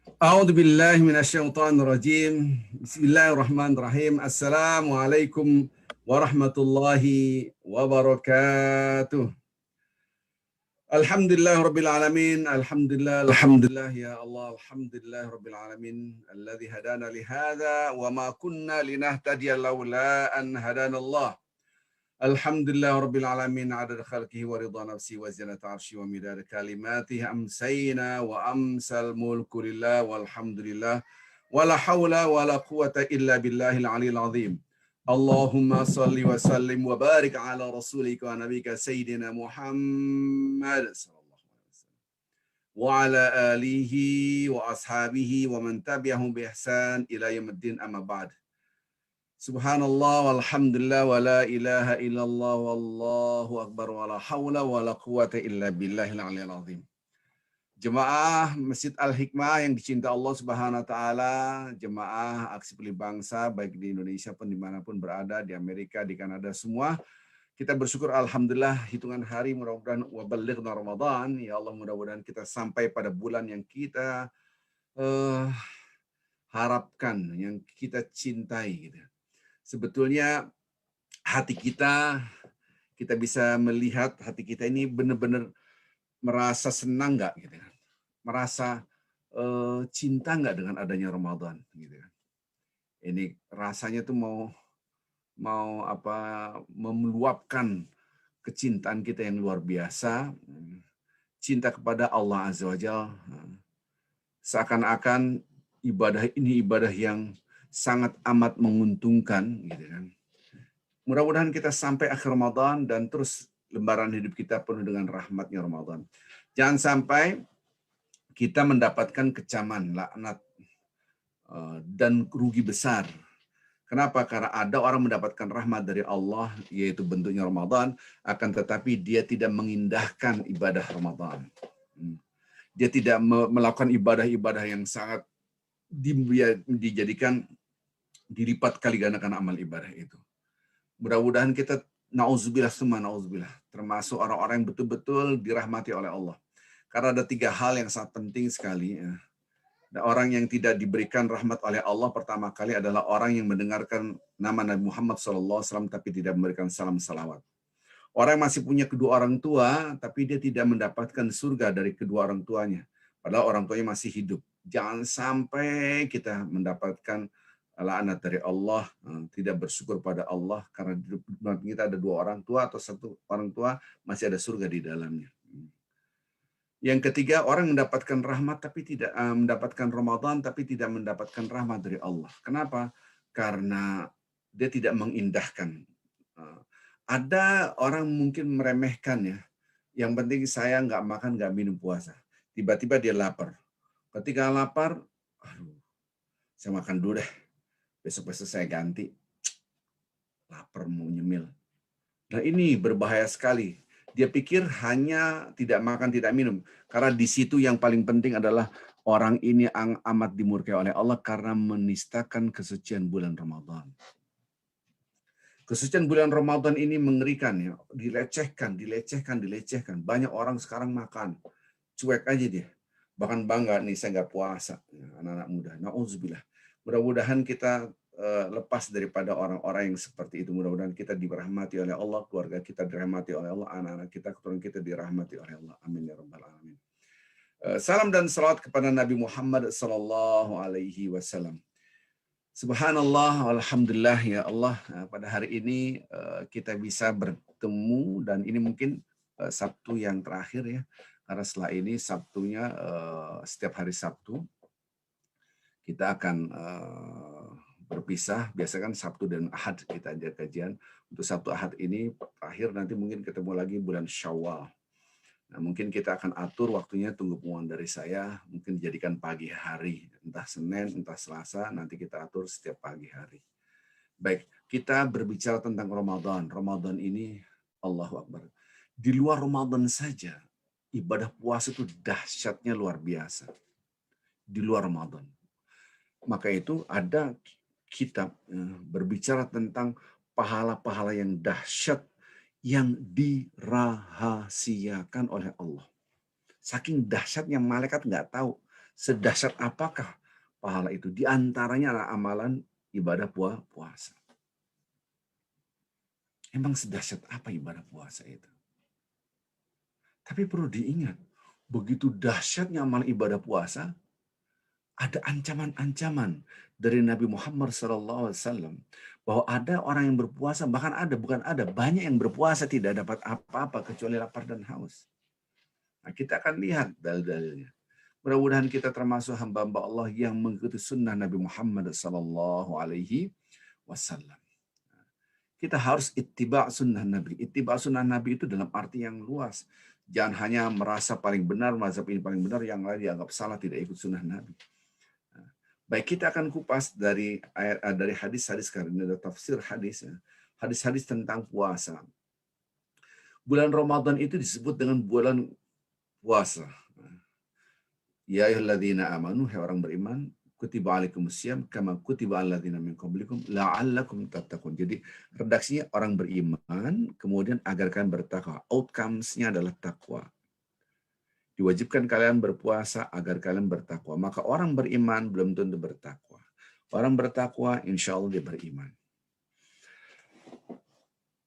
A'udzu billahi minasyaitonir rajim. Bismillahirrahmanirrahim. Assalamualaikum warahmatullahi wabarakatuh. Alhamdulillahirabbil alamin. Alhamdulillah ya Allah. Alhamdulillahirabbil alamin alladzi hadana li hadza wa ma kunna linahtadiya laula an hadana Allah. Alhamdulillah Rabbil Alamin adad khalqihi wa ridha nafsi wa zinata arshi wa midad kalimatihi amsayna wa amsal mulku lillah walhamdulillah wa la hawla wa la quwata illa billahil aliyil azim. Allahumma salli wa sallim wa barik ala rasulika wa nabika sayyidina Muhammad sallallahu alaihi wasallam wa ala alihi wa ashabihi wa man tabi'ahum bi ihsan ila yaumiddin amma ba'd. Subhanallah walhamdulillah wa la ilaha illallah wallahu akbar wa la hawla wa la quwata illa billahil aliyil azim. Jemaah Masjid Al-Hikmah yang dicinta Allah Subhanahu wa taala, jemaah Aksi Peduli Bangsa baik di Indonesia pun dimanapun berada, di Amerika, di Kanada semua, kita bersyukur alhamdulillah hitungan hari mudah-mudahan wa balighna Ramadan, ya Allah mudah-mudahan kita sampai pada bulan yang kita harapkan, yang kita cintai gitu. Sebetulnya hati kita bisa melihat hati kita ini benar-benar merasa senang nggak gitu kan, merasa cinta nggak dengan adanya Ramadan gitu kan. Ini rasanya tuh mau meluapkan kecintaan kita yang luar biasa, cinta kepada Allah Azza wa Jalla, seakan-akan ibadah ini ibadah yang sangat amat menguntungkan gitu kan. Mudah-mudahan kita sampai akhir Ramadan dan terus lembaran hidup kita penuh dengan rahmatnya Ramadan. Jangan sampai kita mendapatkan kecaman, laknat, dan rugi besar. Kenapa? Karena ada orang mendapatkan rahmat dari Allah, yaitu bentuknya Ramadan, akan tetapi dia tidak mengindahkan ibadah Ramadan. Dia tidak melakukan ibadah-ibadah yang sangat dijadikan dilipat kali gandakan amal ibadah itu. Mudah-mudahan kita na'udzubillah termasuk orang-orang yang betul-betul dirahmati oleh Allah. Karena ada 3 hal yang sangat penting sekali. Dan orang yang tidak diberikan rahmat oleh Allah pertama kali adalah orang yang mendengarkan nama Nabi Muhammad SAW tapi tidak memberikan salam salawat. Orang yang masih punya kedua orang tua tapi dia tidak mendapatkan surga dari kedua orang tuanya. Padahal orang tuanya masih hidup. Jangan sampai kita mendapatkan laknat dari Allah, tidak bersyukur pada Allah karena di depan kita ada 2 orang tua atau 1 orang tua masih ada surga di dalamnya. Yang ketiga, orang mendapatkan rahmat tapi tidak mendapatkan Ramadan tapi tidak mendapatkan rahmat dari Allah. Kenapa? Karena dia tidak mengindahkan. Ada orang mungkin meremehkan ya. Yang penting saya nggak makan, nggak minum puasa. Tiba-tiba dia lapar. Ketika lapar, aduh, saya makan dulu deh. Besok-besok saya ganti. Lapar mau nyemil. Nah ini berbahaya sekali. Dia pikir hanya tidak makan, tidak minum. Karena di situ yang paling penting adalah orang ini amat dimurkai oleh Allah karena menistakan kesucian bulan Ramadan. Kesucian bulan Ramadan ini mengerikan ya. Dilecehkan. Banyak orang sekarang makan. Cuek aja dia. Bahkan bangga nih saya nggak puasa. Anak-anak muda. Na'udzubillah. Mudah-mudahan kita lepas daripada orang-orang yang seperti itu. Mudah-mudahan kita dirahmati oleh Allah, keluarga kita dirahmati oleh Allah, anak-anak kita, keturunan kita dirahmati oleh Allah. Amin ya rabbal alamin. Salam dan salawat kepada Nabi Muhammad sallallahu alaihi wasallam. Subhanallah, alhamdulillah ya Allah. Pada hari ini kita bisa bertemu dan ini mungkin Sabtu yang terakhir ya. Karena setelah ini Sabtunya setiap hari Sabtu kita akan berpisah. Biasanya kan Sabtu dan Ahad kita ada kajian. Untuk Sabtu Ahad ini terakhir, nanti mungkin ketemu lagi bulan Syawal. Nah, mungkin kita akan atur waktunya, tunggu pengumuman dari saya, mungkin dijadikan pagi hari, entah Senin, entah Selasa, nanti kita atur setiap pagi hari. Baik, kita berbicara tentang Ramadan. Ramadan ini, Allahu Akbar. Di luar Ramadan saja, ibadah puasa itu dahsyatnya luar biasa. Di luar Ramadan. Maka itu ada kitab berbicara tentang pahala-pahala yang dahsyat yang dirahasiakan oleh Allah. Saking dahsyatnya malaikat nggak tahu. Sedahsyat apakah pahala itu? Di antaranya adalah amalan ibadah puasa. Emang sedahsyat apa ibadah puasa itu? Tapi perlu diingat, begitu dahsyatnya amal ibadah puasa, ada ancaman-ancaman dari Nabi Muhammad SAW bahwa ada orang yang berpuasa, bahkan banyak yang berpuasa tidak dapat apa-apa kecuali lapar dan haus. Nah, kita akan lihat dalil-dalilnya. Mudah-mudahan kita termasuk hamba-hamba Allah yang mengikuti sunnah Nabi Muhammad SAW. Kita harus ittiba' sunnah Nabi. Ittiba' sunnah Nabi itu dalam arti yang luas. Jangan hanya merasa paling benar, mazhab ini paling benar, yang lain dianggap salah, tidak ikut sunnah Nabi. Baik, kita akan kupas dari hadis-hadis, karena ini ada tafsir hadis. Hadis-hadis tentang puasa. Bulan Ramadan itu disebut dengan bulan puasa. Ya ayyuhalladzina amanu, hai orang beriman, kutiba alaikumusiyam kama kutiba alal ladzina min qablikum la'allakum tattaqun. Jadi redaksinya orang beriman, kemudian agar kalian bertakwa. Outcomes-nya adalah takwa. Diwajibkan kalian berpuasa agar kalian bertakwa. Maka orang beriman belum tentu bertakwa. Orang bertakwa insya Allah dia beriman.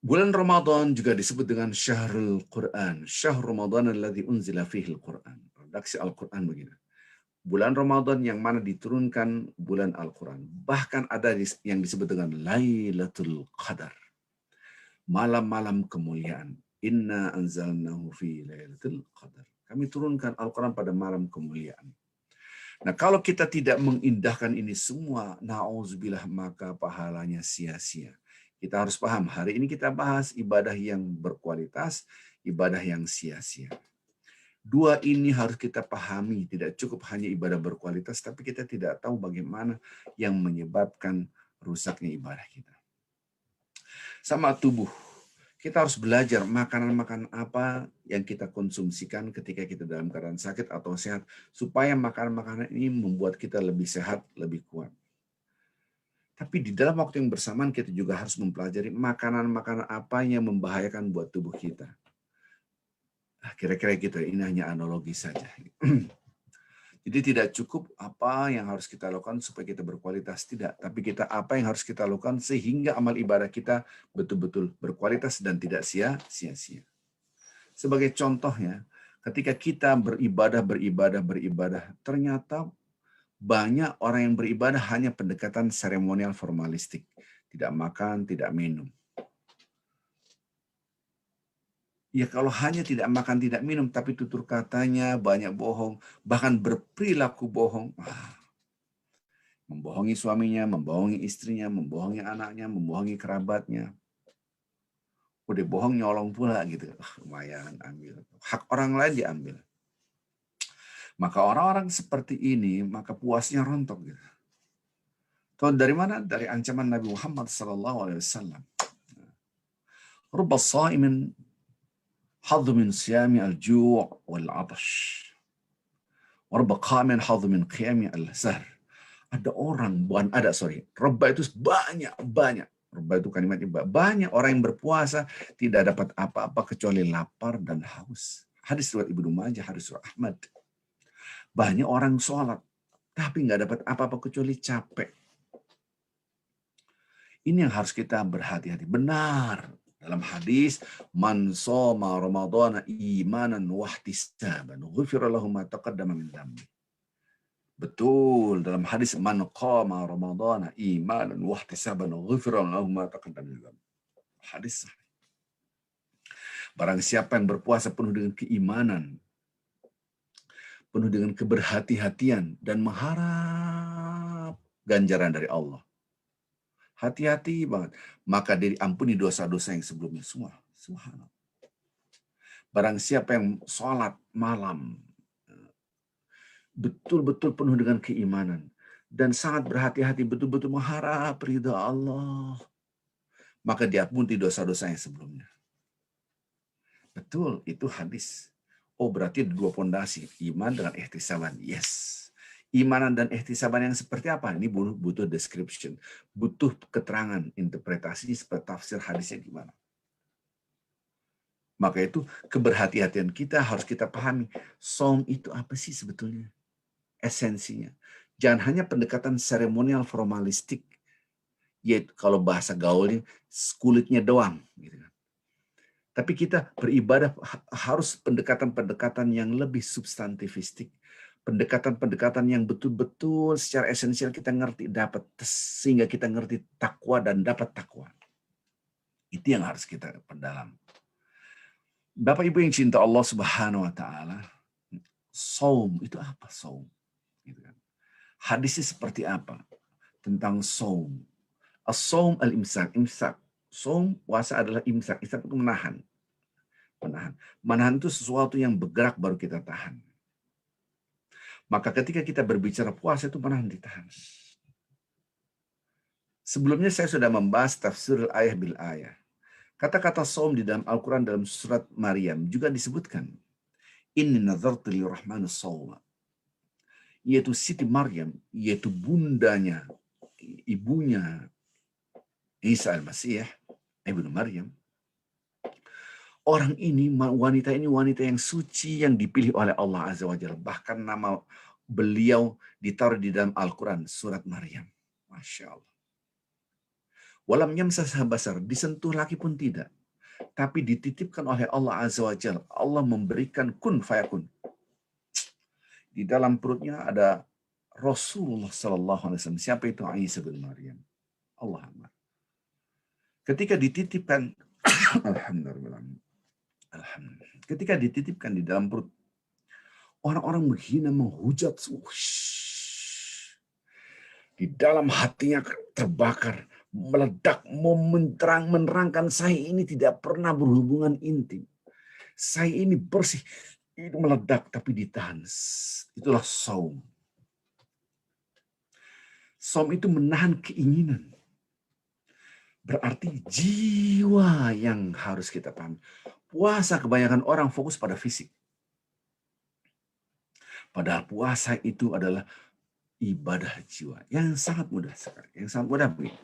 Bulan Ramadan juga disebut dengan Syahrul Quran. Syahr Ramadan alladzi unzila fihi al-Quran. Redaksi Al-Quran begini. Bulan Ramadan yang mana diturunkan bulan Al-Quran. Bahkan ada yang disebut dengan Lailatul Qadar. Malam-malam kemuliaan. Inna anzalnahu fi Lailatul Qadar. Kami turunkan Al-Quran pada malam kemuliaan. Nah, kalau kita tidak mengindahkan ini semua, na'udzubillah, maka pahalanya sia-sia. Kita harus paham, hari ini kita bahas ibadah yang berkualitas, ibadah yang sia-sia. Dua ini harus kita pahami, tidak cukup hanya ibadah berkualitas, tapi kita tidak tahu bagaimana yang menyebabkan rusaknya ibadah kita. Sama tubuh, kita harus belajar makanan-makanan apa yang kita konsumsikan ketika kita dalam keadaan sakit atau sehat, supaya makanan-makanan ini membuat kita lebih sehat, lebih kuat. Tapi di dalam waktu yang bersamaan kita juga harus mempelajari makanan-makanan apa yang membahayakan buat tubuh kita. Kira-kira gitu, ini hanya analogi saja. Jadi tidak cukup apa yang harus kita lakukan supaya kita berkualitas, tidak. Tapi apa yang harus kita lakukan sehingga amal ibadah kita betul-betul berkualitas dan tidak sia-sia. Sebagai contohnya, ketika kita beribadah, ternyata banyak orang yang beribadah hanya pendekatan seremonial formalistik. Tidak makan, tidak minum. Ya kalau hanya tidak makan, tidak minum, tapi tutur katanya banyak bohong, bahkan berperilaku bohong. Membohongi suaminya, membohongi istrinya, membohongi anaknya, membohongi kerabatnya. Udah bohong nyolong pula gitu. Lumayan, ambil. Hak orang lain diambil. Maka orang-orang seperti ini, maka puasnya rontok gitu. Tahu dari mana? Dari ancaman Nabi Muhammad SAW. Rubba sha'imin hadhu min siyami al-ju' wal-'atash. Warubba qamin hadhu min qiyami al-sahr. Rubba itu banyak. Rubba itu kalimatnya banyak orang yang berpuasa tidak dapat apa-apa kecuali lapar dan haus. Hadis riwayat Ibnu Majah, hadis riwayat Ahmad. Banyak orang sholat, tapi nggak dapat apa-apa kecuali capek. Ini yang harus kita berhati-hati. Benar. Dalam hadis, man shoma ramadhana imanan wahtisaban, ghufira lahu ma taqaddama min dhanbi. Betul. Dalam hadis, man qama ramadhana imanan wahtisaban, ghufira lahu ma taqaddama min dhanbi. Hadis sahih. Barang siapa yang berpuasa penuh dengan keimanan, penuh dengan keberhati-hatian dan mengharap ganjaran dari Allah. Hati-hati banget. Maka diampuni dosa-dosa yang sebelumnya semua. Subhanallah. Barang siapa yang sholat malam, betul-betul penuh dengan keimanan, dan sangat berhati-hati, betul-betul mengharap ridha Allah, maka diampuni dosa-dosa yang sebelumnya. Betul, itu hadis. Oh, berarti ada dua pondasi, iman dengan ihtisaban. Yes. Imanan dan ihtisaban yang seperti apa? Ini butuh description, butuh keterangan, interpretasi seperti tafsir hadisnya gimana. Maka itu keberhati-hatian kita harus kita pahami. Saum itu apa sih sebetulnya? esensinya. Jangan hanya pendekatan seremonial formalistik, yaitu kalau bahasa gaulnya kulitnya doang. Gitu kan. Tapi kita beribadah harus pendekatan-pendekatan yang lebih substantifistik. Pendekatan-pendekatan yang betul-betul secara esensial kita ngerti, dapat sehingga kita ngerti takwa dan dapat takwa. Itu yang harus kita perdalam. Bapak Ibu yang cinta Allah Subhanahu wa taala, saum itu apa saum? Gitu kan. Hadisnya seperti apa tentang saum? As-saum al-imsak, imsak. Saum puasa adalah imsak. Imsak itu menahan. Menahan. Menahan itu sesuatu yang bergerak baru kita tahan. Maka ketika kita berbicara puasa itu menahan ditahan. Sebelumnya saya sudah membahas tafsir ayah bil ayah. Kata-kata saum di dalam Al-Quran dalam surat Maryam juga disebutkan. Inni nazartu lirrahmani sawma. Yaitu Siti Maryam, yaitu bundanya, ibunya Isa al-Masih, Ibnu Maryam. Orang ini, wanita ini wanita yang suci yang dipilih oleh Allah Azza wa Jalla. Bahkan nama beliau ditaruh di dalam Al-Quran, surat Maryam. Masya Allah. Walam yamsasha basar, disentuh laki pun tidak. Tapi dititipkan oleh Allah Azza wa Jalla. Allah memberikan kun fayakun. Di dalam perutnya ada Rasulullah Sallallahu Alaihi Wasallam. Siapa itu? Isa bin Maryam. Allah Akbar. Ketika dititipkan, Alhamdulillah. Ketika dititipkan di dalam perut, orang-orang menghina, menghujat. Di dalam hatinya terbakar, meledak, menerangkan saya ini tidak pernah berhubungan intim. Saya ini bersih. Itu meledak tapi ditahan. Itulah saum. Saum itu menahan keinginan. Berarti jiwa yang harus kita pahami. Puasa kebanyakan orang fokus pada fisik. Padahal puasa itu adalah ibadah jiwa yang sangat mudah sekali. Yang sangat mudah begini.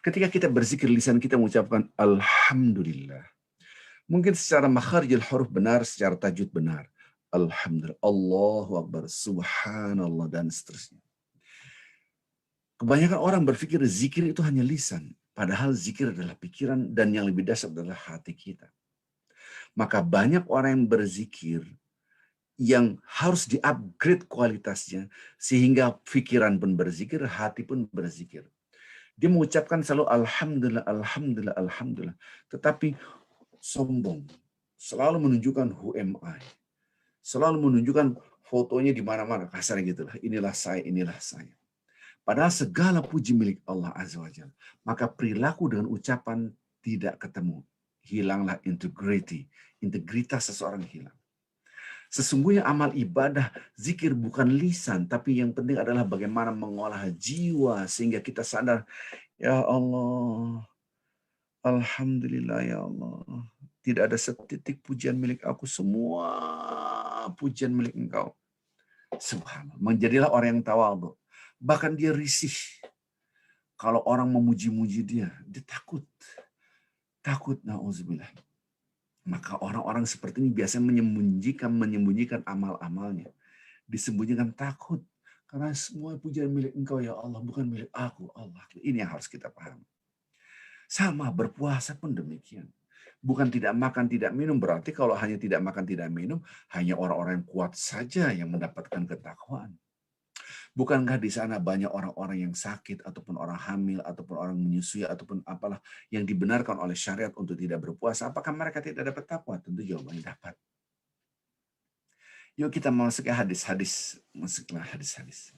Ketika kita berzikir, lisan kita mengucapkan Alhamdulillah. Mungkin secara makharijul huruf benar, secara tajwid benar. Alhamdulillah, Allahu Akbar, Subhanallah, dan seterusnya. Kebanyakan orang berpikir zikir itu hanya lisan. Padahal zikir adalah pikiran dan yang lebih dasar adalah hati kita. Maka banyak orang yang berzikir yang harus di-upgrade kualitasnya sehingga pikiran pun berzikir, hati pun berzikir. Dia mengucapkan selalu Alhamdulillah, Alhamdulillah, Alhamdulillah. Tetapi sombong. Selalu menunjukkan who am I. Selalu menunjukkan fotonya di mana-mana. Kasar gitulah. Inilah saya, inilah saya. Padahal segala puji milik Allah Azza wa Jalla. Maka perilaku dengan ucapan tidak ketemu. Hilanglah integrity. Integritas seseorang hilang. Sesungguhnya amal ibadah, zikir bukan lisan. Tapi yang penting adalah bagaimana mengolah jiwa. Sehingga kita sadar, ya Allah, Alhamdulillah ya Allah. Tidak ada setitik pujian milik aku. Semua pujian milik Engkau. Subhanallah. Menjadilah orang yang tawadhu. Bahkan dia risih. Kalau orang memuji-muji dia takut. Takut, na'udzubillah. Maka orang-orang seperti ini biasanya menyembunyikan amal-amalnya. Disembunyikan takut. Karena semua pujian milik Engkau ya Allah, bukan milik aku, Allah. Ini yang harus kita pahami. Sama, berpuasa pun demikian. Bukan tidak makan, tidak minum. Berarti kalau hanya tidak makan, tidak minum, hanya orang-orang yang kuat saja yang mendapatkan ketakwaan. Bukankah di sana banyak orang-orang yang sakit, ataupun orang hamil, ataupun orang menyusui, ataupun apalah yang dibenarkan oleh syariat untuk tidak berpuasa? Apakah mereka tidak dapat takwa? Tentu jawabannya dapat. Yuk kita masuk ke hadis-hadis. Masuklah hadis-hadis.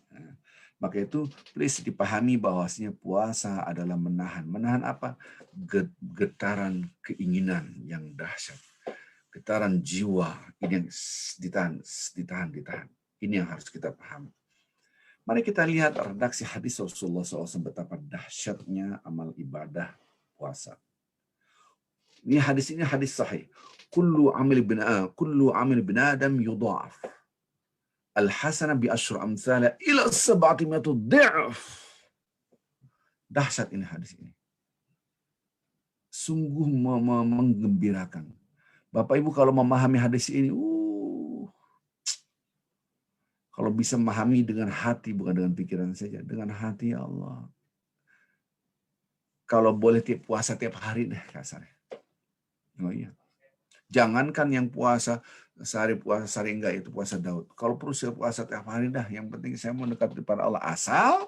Maka itu please dipahami bahwasanya puasa adalah menahan. Menahan apa? Getaran keinginan yang dahsyat. Getaran jiwa ini yang ditahan. Ini yang harus kita pahami. Mari kita lihat redaksi hadis Rasulullah SAW betapa dahsyatnya amal ibadah puasa. Ini hadis sahih. Kullu amil bin Adam yudha'af. Al-hasanah bi asyri amsalha ila 700 dha'f. Dahsyat ini hadis ini. Sungguh menggembirakan. Bapak Ibu kalau memahami hadis ini, Kalau bisa memahami dengan hati, bukan dengan pikiran saja. Dengan hati, ya Allah. Kalau boleh puasa tiap hari deh kasarnya. Oh iya. Jangankan yang puasa sehari enggak, itu puasa Daud. Kalau perlu saya puasa tiap hari dah. Yang penting saya mau dekat kepada Allah. Asal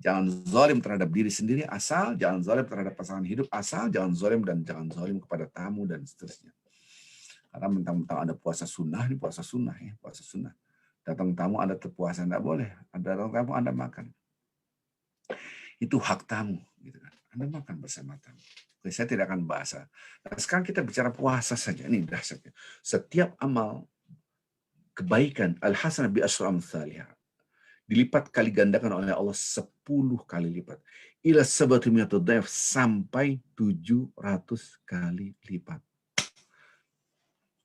jangan zalim terhadap diri sendiri. Asal jangan zalim terhadap pasangan hidup. Asal jangan zalim dan jangan zalim kepada tamu dan seterusnya. Karena mentang-mentang ada puasa sunnah, ini puasa sunnah ya, puasa sunnah. Datang tamu Anda terpuasa, enggak boleh. Ada datang tamu Anda makan. Itu hak tamu, gitu kan. Anda makan bersama tamu. Oke, saya tidak akan bahasa. Nah, sekarang kita bicara puasa saja. Ini dahsyatnya. Setiap amal kebaikan al-hasanah bi asyri amsalihha dilipat kali gandakan oleh Allah 10 kali lipat. Ila sab'ati mi'ati dhaif, sampai 700 kali lipat.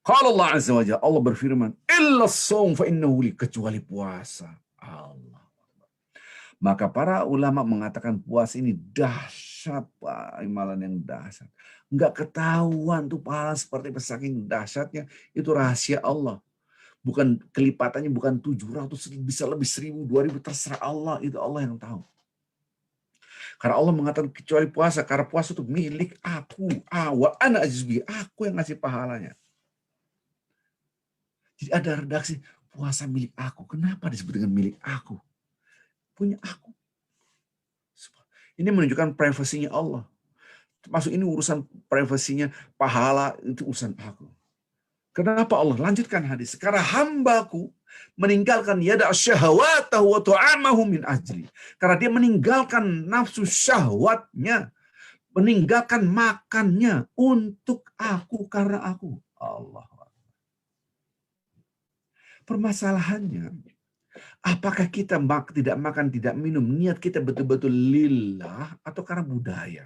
Qala Allah azza wa jalla, Allah berfirman, illa shaum fa innahu li, kecuali puasa. Allah. Maka para ulama mengatakan puasa ini dahsyat, Pak, amalan yang dahsyat. Enggak ketahuan tuh pahala seperti apa, saking dahsyatnya. Itu rahasia Allah. Bukan kelipatannya, bukan 700, bisa lebih 1000, 2000, terserah Allah. Itu Allah yang tahu. Karena Allah mengatakan kecuali puasa, karena puasa itu milik aku. Wa ana ajizbi, aku yang ngasih pahalanya. Jadi ada redaksi, puasa milik aku. Kenapa disebut dengan milik aku? Punya aku. Ini menunjukkan privasinya Allah. Termasuk ini urusan privasinya, pahala itu urusan aku. Kenapa Allah? Lanjutkan hadis. Karena hambaku meninggalkan yada syahwatahu wa ta'amahu min ajli. Karena dia meninggalkan nafsu syahwatnya, meninggalkan makannya untuk aku, karena aku. Allah. Permasalahannya, apakah kita tidak makan, tidak minum, niat kita betul-betul lillah atau karena budaya?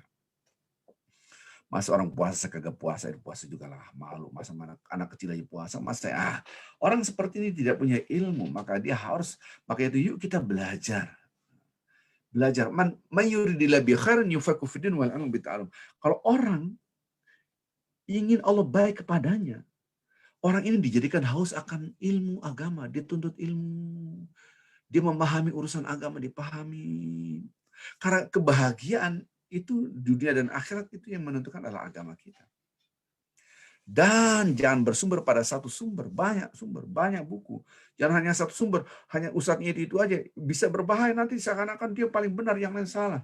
Masa orang puasa kagak puasa juga lah, malu. Masa anak kecil aja puasa, masa orang seperti ini tidak punya ilmu, maka itu yuk kita belajar. Belajar. Man yuridillahu bi khairin yufaqihu fid din wal ilmu bita'allum. Kalau orang ingin Allah baik kepadanya, orang ini dijadikan haus akan ilmu agama, dia tuntut ilmu. Dia memahami urusan agama, dipahami. Karena kebahagiaan itu dunia dan akhirat itu yang menentukan adalah agama kita. Dan jangan bersumber pada satu sumber, banyak buku. Jangan hanya satu sumber, hanya ustadznya itu aja. Bisa berbahaya nanti seakan-akan dia paling benar, yang lain salah.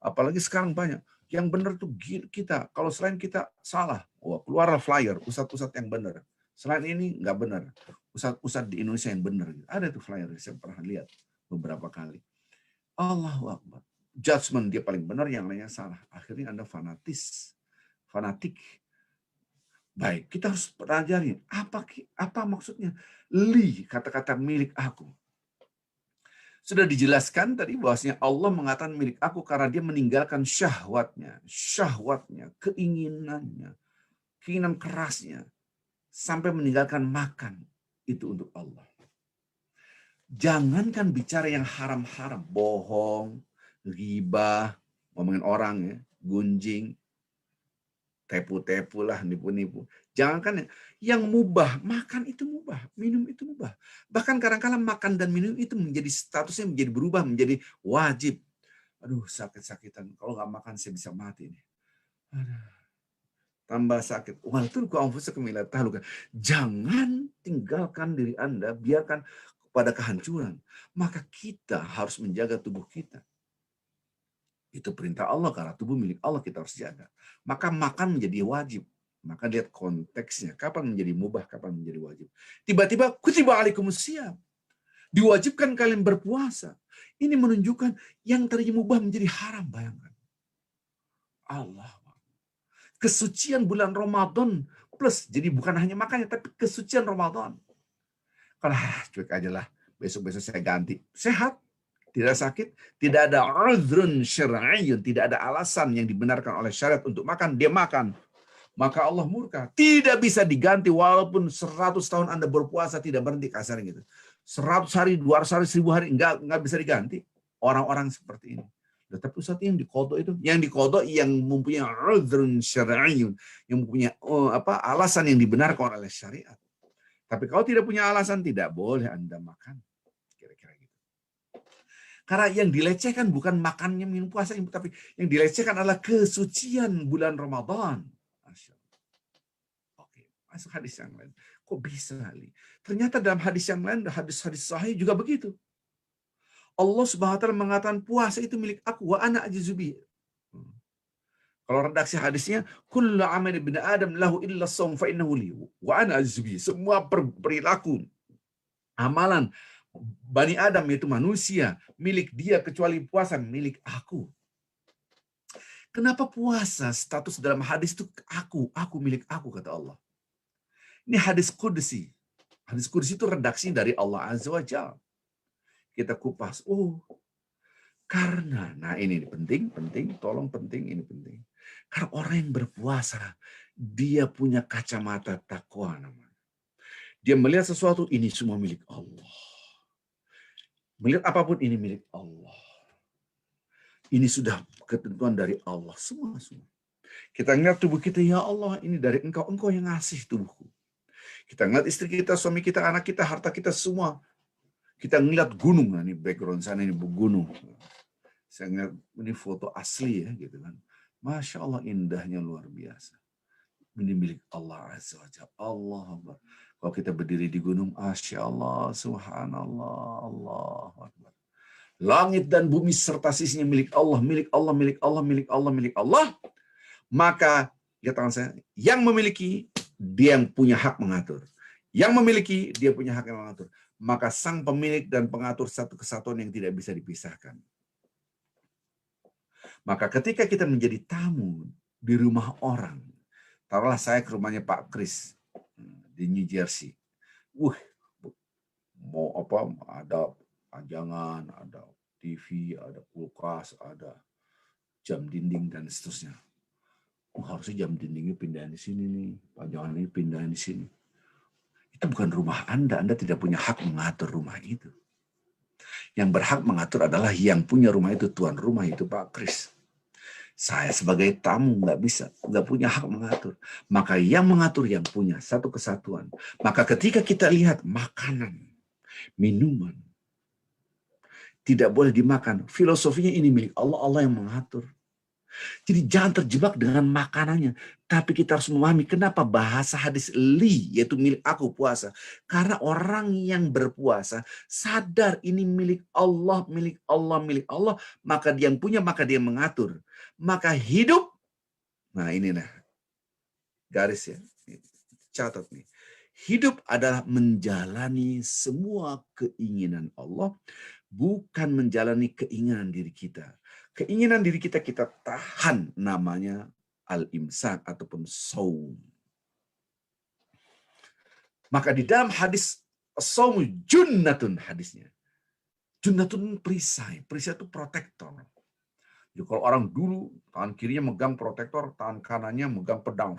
Apalagi sekarang banyak. Yang benar tuh kita. Kalau selain kita salah, keluarlah flyer, ustadz-ustadz yang benar. Selain ini nggak benar. Ustadz di Indonesia yang benar. Ada tuh flyer, saya pernah lihat beberapa kali. Allahu Akbar. Judgment dia paling benar, yang lainnya salah. Akhirnya Anda fanatik. Baik, kita harus pelajari apa maksudnya li, kata-kata milik aku. Sudah dijelaskan tadi bahwasanya Allah mengatakan milik aku karena dia meninggalkan syahwatnya, keinginan kerasnya, sampai meninggalkan makan. Itu untuk Allah. Jangankan bicara yang haram-haram, bohong, ghibah, ngomongin orang ya, gunjing, tepu-tepu lah, nipu-nipu. Jangankan yang mubah, makan itu mubah, minum itu mubah. Bahkan kadang-kadang makan dan minum itu menjadi statusnya menjadi berubah menjadi wajib. Aduh, sakit-sakitan. Kalau nggak makan saya bisa mati nih. Aduh, tambah sakit. Jangan tinggalkan diri Anda, biarkan pada kehancuran. Maka kita harus menjaga tubuh kita. Itu perintah Allah, karena tubuh milik Allah, kita harus jaga. Maka makan menjadi wajib. Maka lihat konteksnya. Kapan menjadi mubah, kapan menjadi wajib. Tiba-tiba, kutiba alaikumusiyam. Diwajibkan kalian berpuasa. Ini menunjukkan yang tadinya mubah menjadi haram, bayangkan. Allah. Kesucian bulan Ramadan plus. Jadi bukan hanya makannya, tapi kesucian Ramadan. Kalau cuek aja lah. Besok-besok saya ganti. Sehat. Tidak sakit, tidak ada uzrun syar'iyyun, tidak ada alasan yang dibenarkan oleh syariat untuk makan, dia makan. Maka Allah murka. Tidak bisa diganti walaupun 100 tahun Anda berpuasa tidak berhenti, kasarnya gitu. 100 hari, 200 hari, 1000 hari enggak bisa diganti. Orang-orang seperti ini. Tetapi Ustaz yang dikodok itu, yang mempunyai uzrun syar'iyyun, yang mempunyai alasan yang dibenarkan oleh syariat. Tapi kalau tidak punya alasan, tidak boleh Anda makan. Karena yang dilecehkan bukan makannya minum puasa, tapi yang dilecehkan adalah kesucian bulan Ramadan. Masya Allah. Oke, masuk hadis yang lain. Kok bisa, Ali? Ternyata dalam hadis yang lain, hadis-hadis sahih juga begitu. Allah Subhanahu wa taala mengatakan puasa itu milik aku, wa ana ajizubi. Kalau redaksi hadisnya, kullu amal ibn Adam lahu illa shaum fa innahu li wa ana ajizubi. Semua perilaku, amalan Bani Adam yaitu manusia milik dia kecuali puasa milik aku. Kenapa puasa status dalam hadis itu aku milik aku kata Allah. Ini hadis qudsi. Hadis qudsi itu redaksi dari Allah Azza wa Jalla. Kita kupas. Oh, karena, nah ini penting, tolong penting, ini penting. Karena orang yang berpuasa, dia punya kacamata takwa namanya. Dia melihat sesuatu, ini semua milik Allah. Melihat apapun ini milik Allah. Ini sudah ketentuan dari Allah. Semua. Kita ingat tubuh kita, ya Allah, ini dari Engkau yang ngasih tubuhku. Kita ingat istri kita, suami kita, anak kita, harta kita, semua. Kita ngeliat gunung, nah ini background sana, ini gunung. Saya ngeliat ini foto asli ya, gitu kan. Masya Allah, indahnya luar biasa. Ini milik Allah Azza wa Jalla. Allah Akbar. Kalau kita berdiri di gunung, Masya Allah, Subhanallah, Allah Akbar. Langit dan bumi serta sisinya milik Allah, milik Allah, milik Allah, milik Allah, milik Allah. Maka, lihat tangan saya, yang memiliki, dia yang punya hak mengatur. Yang memiliki, dia punya hak yang mengatur. Maka sang pemilik dan pengatur satu kesatuan yang tidak bisa dipisahkan. Maka ketika kita menjadi tamu di rumah orang, taruhlah saya ke rumahnya Pak Kris di New Jersey. Mau apa? Ada pajangan, ada TV, ada kulkas, ada jam dinding dan seterusnya. Harusnya jam dindingnya pindahin di sini nih, pajangan ini pindahin di sini. Itu bukan rumah Anda tidak punya hak mengatur rumah itu. Yang berhak mengatur adalah yang punya rumah itu, tuan rumah itu Pak Kris. Saya sebagai tamu nggak punya hak mengatur. Maka yang mengatur yang punya satu kesatuan. Maka ketika kita lihat makanan, minuman, tidak boleh dimakan. Filosofinya ini milik Allah, Allah yang mengatur. Jadi jangan terjebak dengan makanannya. Tapi kita harus memahami kenapa bahasa hadis li, yaitu milik aku puasa. Karena orang yang berpuasa sadar ini milik Allah, milik Allah, milik Allah. Maka dia yang punya, maka dia mengatur. Maka hidup, nah ini nah, garis ya, catat nih. Hidup adalah menjalani semua keinginan Allah, bukan menjalani keinginan diri kita. Keinginan diri kita tahan, namanya al-imsak ataupun saum. Maka di dalam hadis saum junnatun hadisnya. Junnatun perisai itu protektor. Jadi kalau orang dulu tangan kirinya megang protektor, tangan kanannya megang pedang.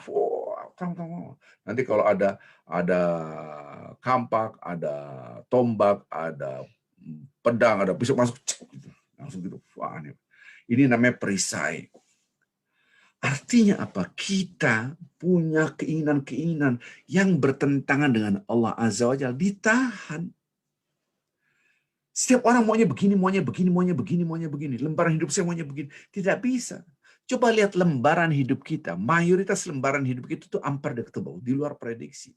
Nanti kalau ada kampak, ada tombak, ada pedang, ada pisau masuk, gitu. Langsung gitu. Wah, ini namanya perisai. Artinya apa? Kita punya keinginan-keinginan yang bertentangan dengan Allah Azza wa Jalla, ditahan. Setiap orang maunya begini, maunya begini, maunya begini, maunya begini. Lembaran hidup saya maunya begini. Tidak bisa. Coba lihat lembaran hidup kita. Mayoritas lembaran hidup kita itu unpredictable, di luar prediksi.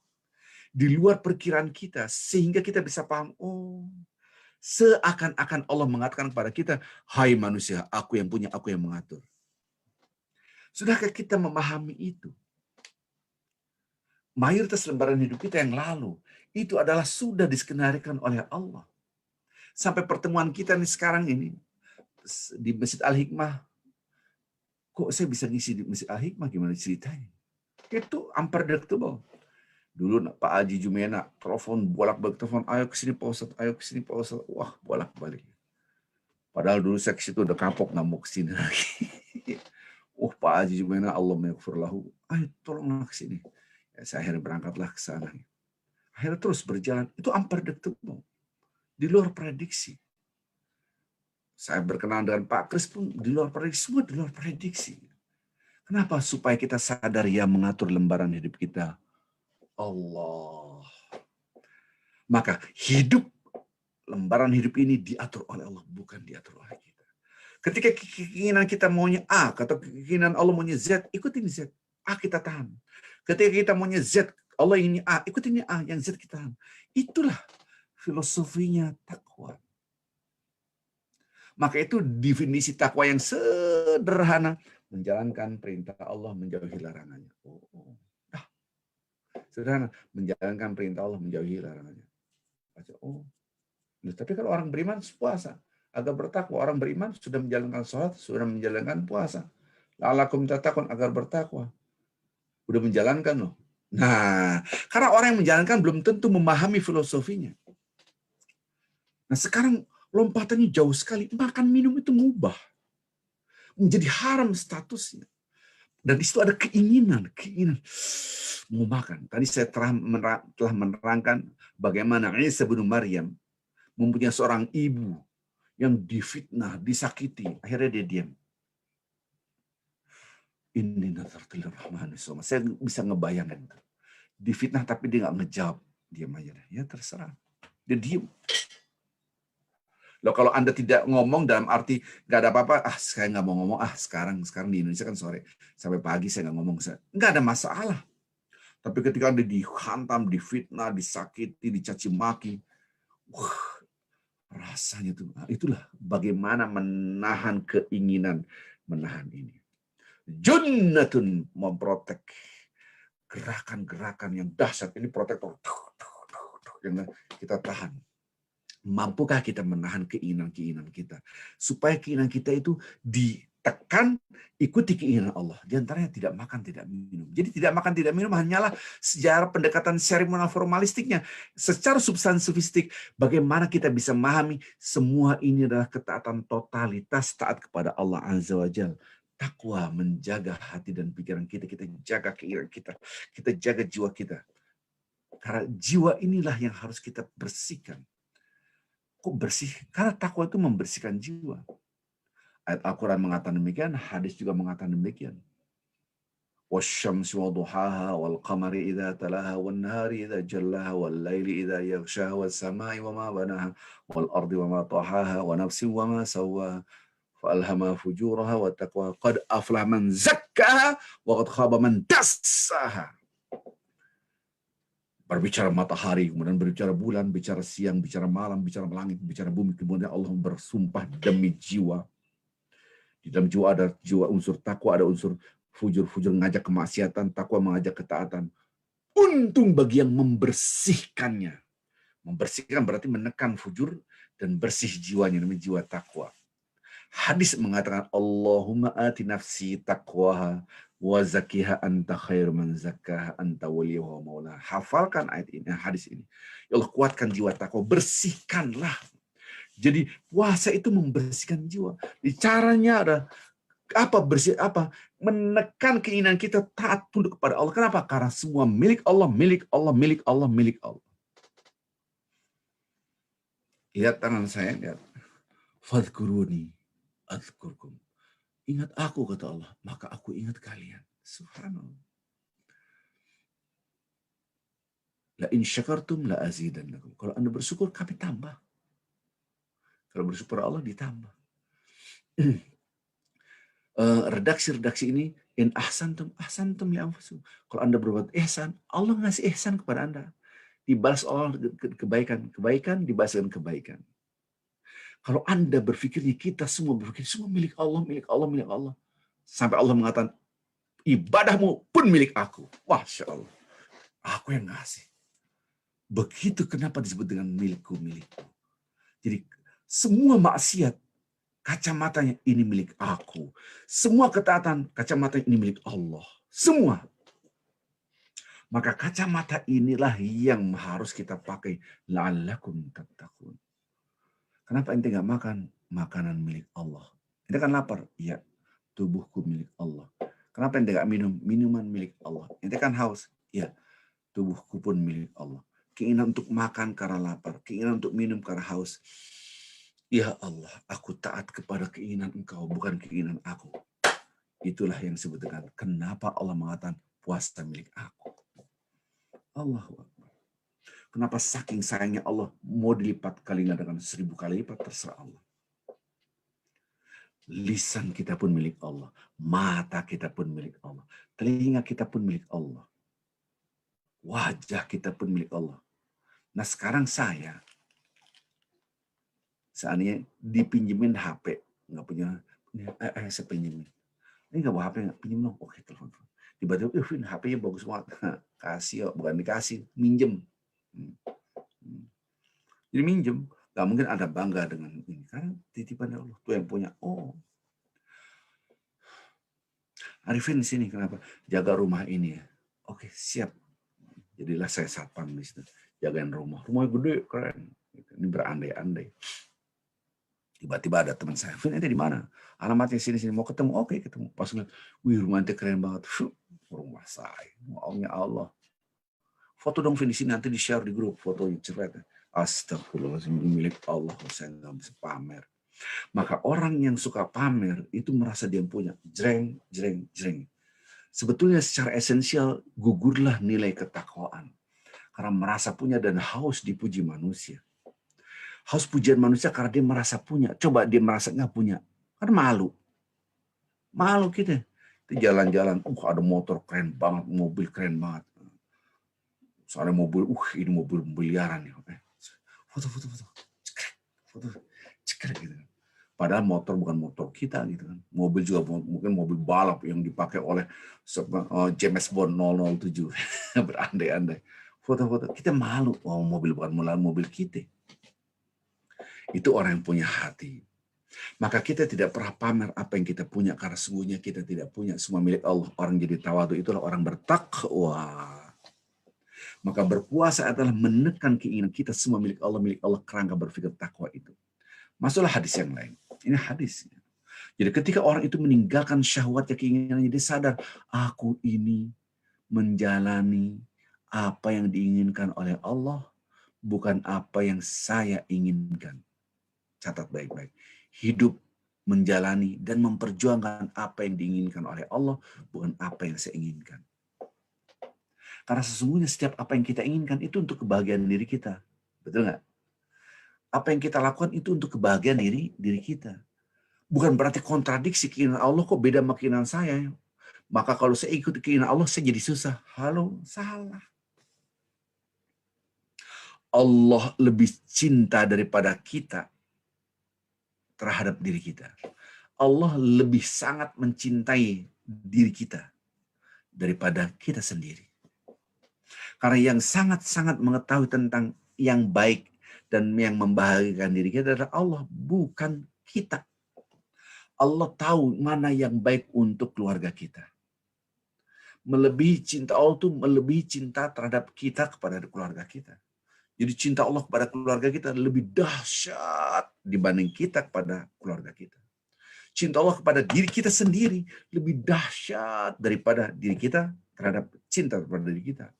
Di luar perkiraan kita. Sehingga kita bisa paham, oh, seakan-akan Allah mengatakan kepada kita, hai manusia, aku yang punya, aku yang mengatur. Sudahkah kita memahami itu? Mayoritas lembaran hidup kita yang lalu, itu adalah sudah diskenarikan oleh Allah. Sampai pertemuan kita nih sekarang ini, di Masjid Al-Hikmah, kok saya bisa ngisi di Masjid Al-Hikmah, gimana ceritanya? Itu unpredictable. Dulu Pak Haji Jumena, telepon, bolak-balik telepon, ayo ke sini Pak Ustadz, ayo ke sini Pak Ustadz. Wah, bolak-balik. Padahal dulu saya ke situ udah kapok, nggak mau ke sini lagi. Pak Haji Jumena, Allah maghfir lahu, ayo tolonglah ke sini. Ya, saya akhirnya berangkatlah ke sana. Akhirnya terus berjalan. Itu unpredictable. Di luar prediksi. Saya berkenalan dengan Pak Kris pun di luar prediksi. Semua di luar prediksi. Kenapa? Supaya kita sadar yang mengatur lembaran hidup kita. Allah. Maka hidup lembaran hidup ini diatur oleh Allah, bukan diatur oleh kita. Ketika keinginan kita maunya A, atau keinginan Allah maunya Z, ikutin Z. A kita tahan. Ketika kita maunya Z, Allah inginnya A, ikutin A, yang Z kita tahan. Itulah filosofinya takwa. Maka itu definisi takwa yang sederhana. Menjalankan perintah Allah, menjauhi larangannya. Sederhana. Menjalankan perintah Allah, menjauhi larangannya. Tapi kalau orang beriman puasa, agar bertakwa. Orang beriman sudah menjalankan sholat, sudah menjalankan puasa. La'alakum tattaqun, agar bertakwa. Udah menjalankan loh. Nah, karena orang yang menjalankan belum tentu memahami filosofinya. Nah, sekarang lompatannya jauh sekali. Makan minum itu mubah. Menjadi haram statusnya. Dan di situ ada keinginan mau makan. Tadi saya telah menerangkan bagaimana Isa bin Maryam mempunyai seorang ibu yang difitnah, disakiti. Akhirnya dia diam. Ini nazartu lirrahmani sawma. Saya bisa ngebayangkan. Difitnah tapi dia nggak ngejawab. Diam aja. Ya terserah. Dia diam. Loh, kalau Anda tidak ngomong dalam arti nggak ada apa-apa, saya nggak mau ngomong, sekarang di Indonesia kan sore, sampai pagi saya nggak ngomong, nggak ada masalah. Tapi ketika Anda dihantam, difitnah, disakiti, dicaci maki, rasanya itulah bagaimana menahan keinginan, menahan ini. Junnatun, memprotek gerakan-gerakan yang dahsyat, ini protektor yang kita tahan. Mampukah kita menahan keinginan-keinginan kita? Supaya keinginan kita itu ditekan, ikuti keinginan Allah. Di antaranya tidak makan, tidak minum. Jadi tidak makan, tidak minum hanyalah sejarah pendekatan seremonial formalistiknya. Secara substansivistik, bagaimana kita bisa memahami semua ini adalah ketaatan totalitas taat kepada Allah Azza wa Jalla. Takwa menjaga hati dan pikiran kita. Kita jaga keinginan kita. Kita jaga jiwa kita. Karena jiwa inilah yang harus kita bersihkan. Kok bersih? Karena takwa itu membersihkan jiwa. Ayat Al-Quran mengatakan demikian, hadis juga mengatakan demikian. Wasyamsi wa duhaha wal qamari idza talaha wan nahari idza jallaha wal laili idza yaghshaha was samai wa ma banaha wal ardi wa ma tahaha wa nafsin wa ma sawwaha fa alhamaha fujuraha wa taqwaha qad aflaha man zakkaha wa qad khaba man dassaha. Berbicara matahari, kemudian berbicara bulan, bicara siang, bicara malam, bicara langit, bicara bumi. Kemudian Allah bersumpah demi jiwa. Di dalam jiwa ada jiwa unsur takwa, ada unsur fujur ngajak kemaksiatan, takwa mengajak ketaatan. Untung bagi yang membersihkannya. Membersihkan berarti menekan fujur dan bersih jiwanya, namanya jiwa takwa. Hadis mengatakan Allahumma ati nafsi taqwaha wa zakiha anta khairu man zakkaha anta waliyuha wa maulaha. Hafalkan ayat ini, hadis ini. Ya Allah, kuatkan jiwa takwa, bersihkanlah. Jadi puasa itu membersihkan jiwa. Di caranya ada bersih apa? Menekan keinginan kita taat tunduk kepada Allah. Kenapa? Karena semua milik Allah, milik Allah, milik Allah, milik Allah. Lihat tangan saya, lihat. Fadhkuruni adzkurkum. Ingat aku, kata Allah, maka aku ingat kalian. Subhanallah. La in syakartum la azidannakum. Kalau Anda bersyukur, kami tambah. Kalau bersyukur Allah, ditambah. Redaksi ini, in ahsantum li anfusikum. Kalau Anda berbuat ihsan, Allah ngasih ihsan kepada Anda. Dibalas Allah kebaikan, dibalas dengan kebaikan. Kalau Anda berpikirnya, kita semua berpikir, semua milik Allah, milik Allah, milik Allah. Sampai Allah mengatakan, ibadahmu pun milik aku. Masya Allah. Aku yang ngasih. Begitu kenapa disebut dengan milikku. Jadi semua maksiat, kacamatanya ini milik aku. Semua ketaatan, kacamatanya ini milik Allah. Semua. Maka kacamata inilah yang harus kita pakai. La'allakum tattaqun. Kenapa ente nggak makan? Makanan milik Allah. Ente kan lapar? Iya. Tubuhku milik Allah. Kenapa ente nggak minum? Minuman milik Allah. Ente kan haus? Iya. Tubuhku pun milik Allah. Keinginan untuk makan karena lapar. Keinginan untuk minum karena haus. Ya Allah, aku taat kepada keinginan Engkau, bukan keinginan aku. Itulah yang disebut dengan kenapa Allah mengatakan puasa milik aku. Allahu Akbar. Kenapa saking sayangnya Allah mau dilipat kali dengan 1000 kali lipat, terserah Allah. Lisan kita pun milik Allah. Mata kita pun milik Allah. Telinga kita pun milik Allah. Wajah kita pun milik Allah. Nah sekarang seandainya dipinjemin HP, nggak punya, saya pinjemin. Ini nggak bawa HP, nggak pinjem dong. Oke, telepon. Tiba-tiba, Vin, HP-nya bagus banget. Kasih, bukan dikasih, minjem. Jadi minjem. Nggak mungkin ada bangga dengan ini. Karena titipan Allah. Tuh yang punya. Oh, Arifin di sini, kenapa? Jaga rumah ini ya. Oke, siap. Jadilah saya satpam di situ. Jagain rumah. Rumahnya gede, keren. Ini berandai-andai. Tiba-tiba ada teman saya, Vin, ente di mana? Alamatnya sini, mau ketemu. Oke, ketemu. Pas ngeliat, wih, rumahnya keren banget. Rumah saya, maunya Allah. Foto dong, Vin, di sini, nanti di-share di grup. Foto cerita. Astagfirullahaladzim, milik Allah. Saya nggak bisa pamer. Maka orang yang suka pamer, itu merasa dia punya. Jreng, jreng, jreng. Sebetulnya secara esensial, gugurlah nilai ketakwaan. Karena merasa punya dan haus dipuji manusia. Haus pujian manusia karena dia merasa punya. Coba dia merasa nggak punya. Kan malu. Malu kita. Itu jalan-jalan, ada motor keren banget, mobil keren banget. Soalnya mobil, ini mobil miliaran nih. Foto. Foto. Cekrek gitu. Padahal motor bukan motor kita gitu kan. Mobil juga mungkin mobil balap yang dipakai oleh James Bond 007. Berandai-andai. Foto-foto. Kita malu. Oh, mobil bukan mobil kita. Itu orang yang punya hati. Maka kita tidak pernah pamer apa yang kita punya karena sungguhnya kita tidak punya, semua milik Allah. Orang jadi tawadu itulah orang bertakwa. Maka berpuasa adalah menekan keinginan kita semua milik Allah kerangka berpikir takwa itu. Masuklah hadis yang lain. Ini hadis. Jadi ketika orang itu meninggalkan syahwatnya, keinginannya, dia sadar, aku ini menjalani apa yang diinginkan oleh Allah, bukan apa yang saya inginkan. Catat baik-baik. Hidup, menjalani, dan memperjuangkan apa yang diinginkan oleh Allah, bukan apa yang saya inginkan. Karena sesungguhnya setiap apa yang kita inginkan itu untuk kebahagiaan diri kita. Betul nggak? Apa yang kita lakukan itu untuk kebahagiaan diri kita. Bukan berarti kontradiksi keinginan Allah kok beda sama keinginan saya. Maka kalau saya ikut keinginan Allah, saya jadi susah. Halo, salah. Allah lebih cinta daripada kita terhadap diri kita. Allah lebih sangat mencintai diri kita daripada kita sendiri. Karena yang sangat-sangat mengetahui tentang yang baik dan yang membahagiakan diri kita adalah Allah, bukan kita. Allah tahu mana yang baik untuk keluarga kita. Melebihi cinta Allah itu melebihi cinta terhadap kita kepada keluarga kita. Jadi cinta Allah kepada keluarga kita lebih dahsyat dibanding kita kepada keluarga kita. Cinta Allah kepada diri kita sendiri lebih dahsyat daripada diri kita terhadap cinta kepada diri kita.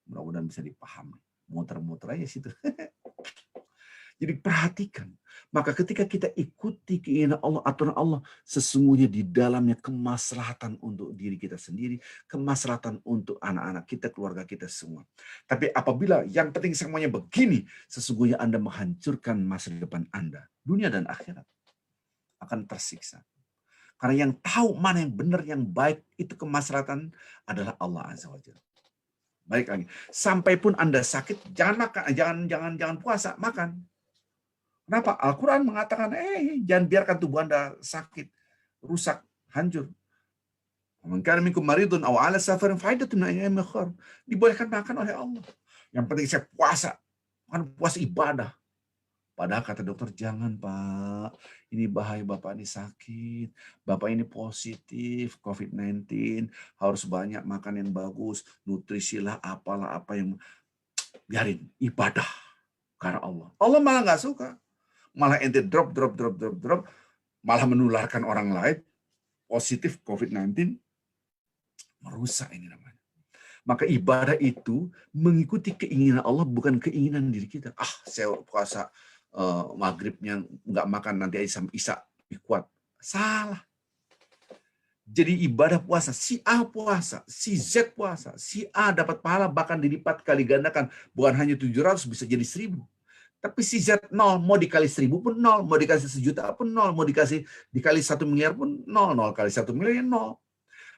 Mudah-mudahan bisa dipahami. Muter-muter aja situ. Jadi perhatikan. Maka ketika kita ikuti keinginan Allah, aturan Allah, sesungguhnya di dalamnya kemaslahatan untuk diri kita sendiri, kemaslahatan untuk anak-anak kita, keluarga kita semua. Tapi apabila yang penting semuanya begini, sesungguhnya Anda menghancurkan masa depan Anda. Dunia dan akhirat akan tersiksa. Karena yang tahu mana yang benar, yang baik, itu kemaslahatan adalah Allah Azza wa Jalla. Baik lagi. Sampai pun Anda sakit, jangan makan, jangan puasa, makan. Kenapa? Al-Quran mengatakan, jangan biarkan tubuh Anda sakit, rusak, hancur. Mungkin minkum maridun aw ala safarin faidatun min ayyamin ukhra. Dibolehkan makan oleh Allah. Yang penting saya puasa, kan puasa ibadah. Padahal kata dokter, jangan Pak, ini bahaya, Bapak ini sakit, Bapak ini positif COVID-19, harus banyak makan yang bagus, nutrisilah apalah apa yang, biarin, ibadah karena Allah. Allah malah nggak suka, malah ente drop, malah menularkan orang lain, positif COVID-19, merusak ini namanya. Maka ibadah itu mengikuti keinginan Allah, bukan keinginan diri kita. Saya puasa maghribnya nggak makan, nanti aja sampai isya kuat. Salah. Jadi ibadah puasa, si A puasa, si Z puasa, si A dapat pahala bahkan dilipat kali gandakan. Bukan hanya 700, bisa jadi 1000. Tapi si Z nol, mau dikali 1000 pun nol, mau dikasih 1 juta pun nol, mau dikali 1 miliar pun nol, nol kali 1 miliar ya nol.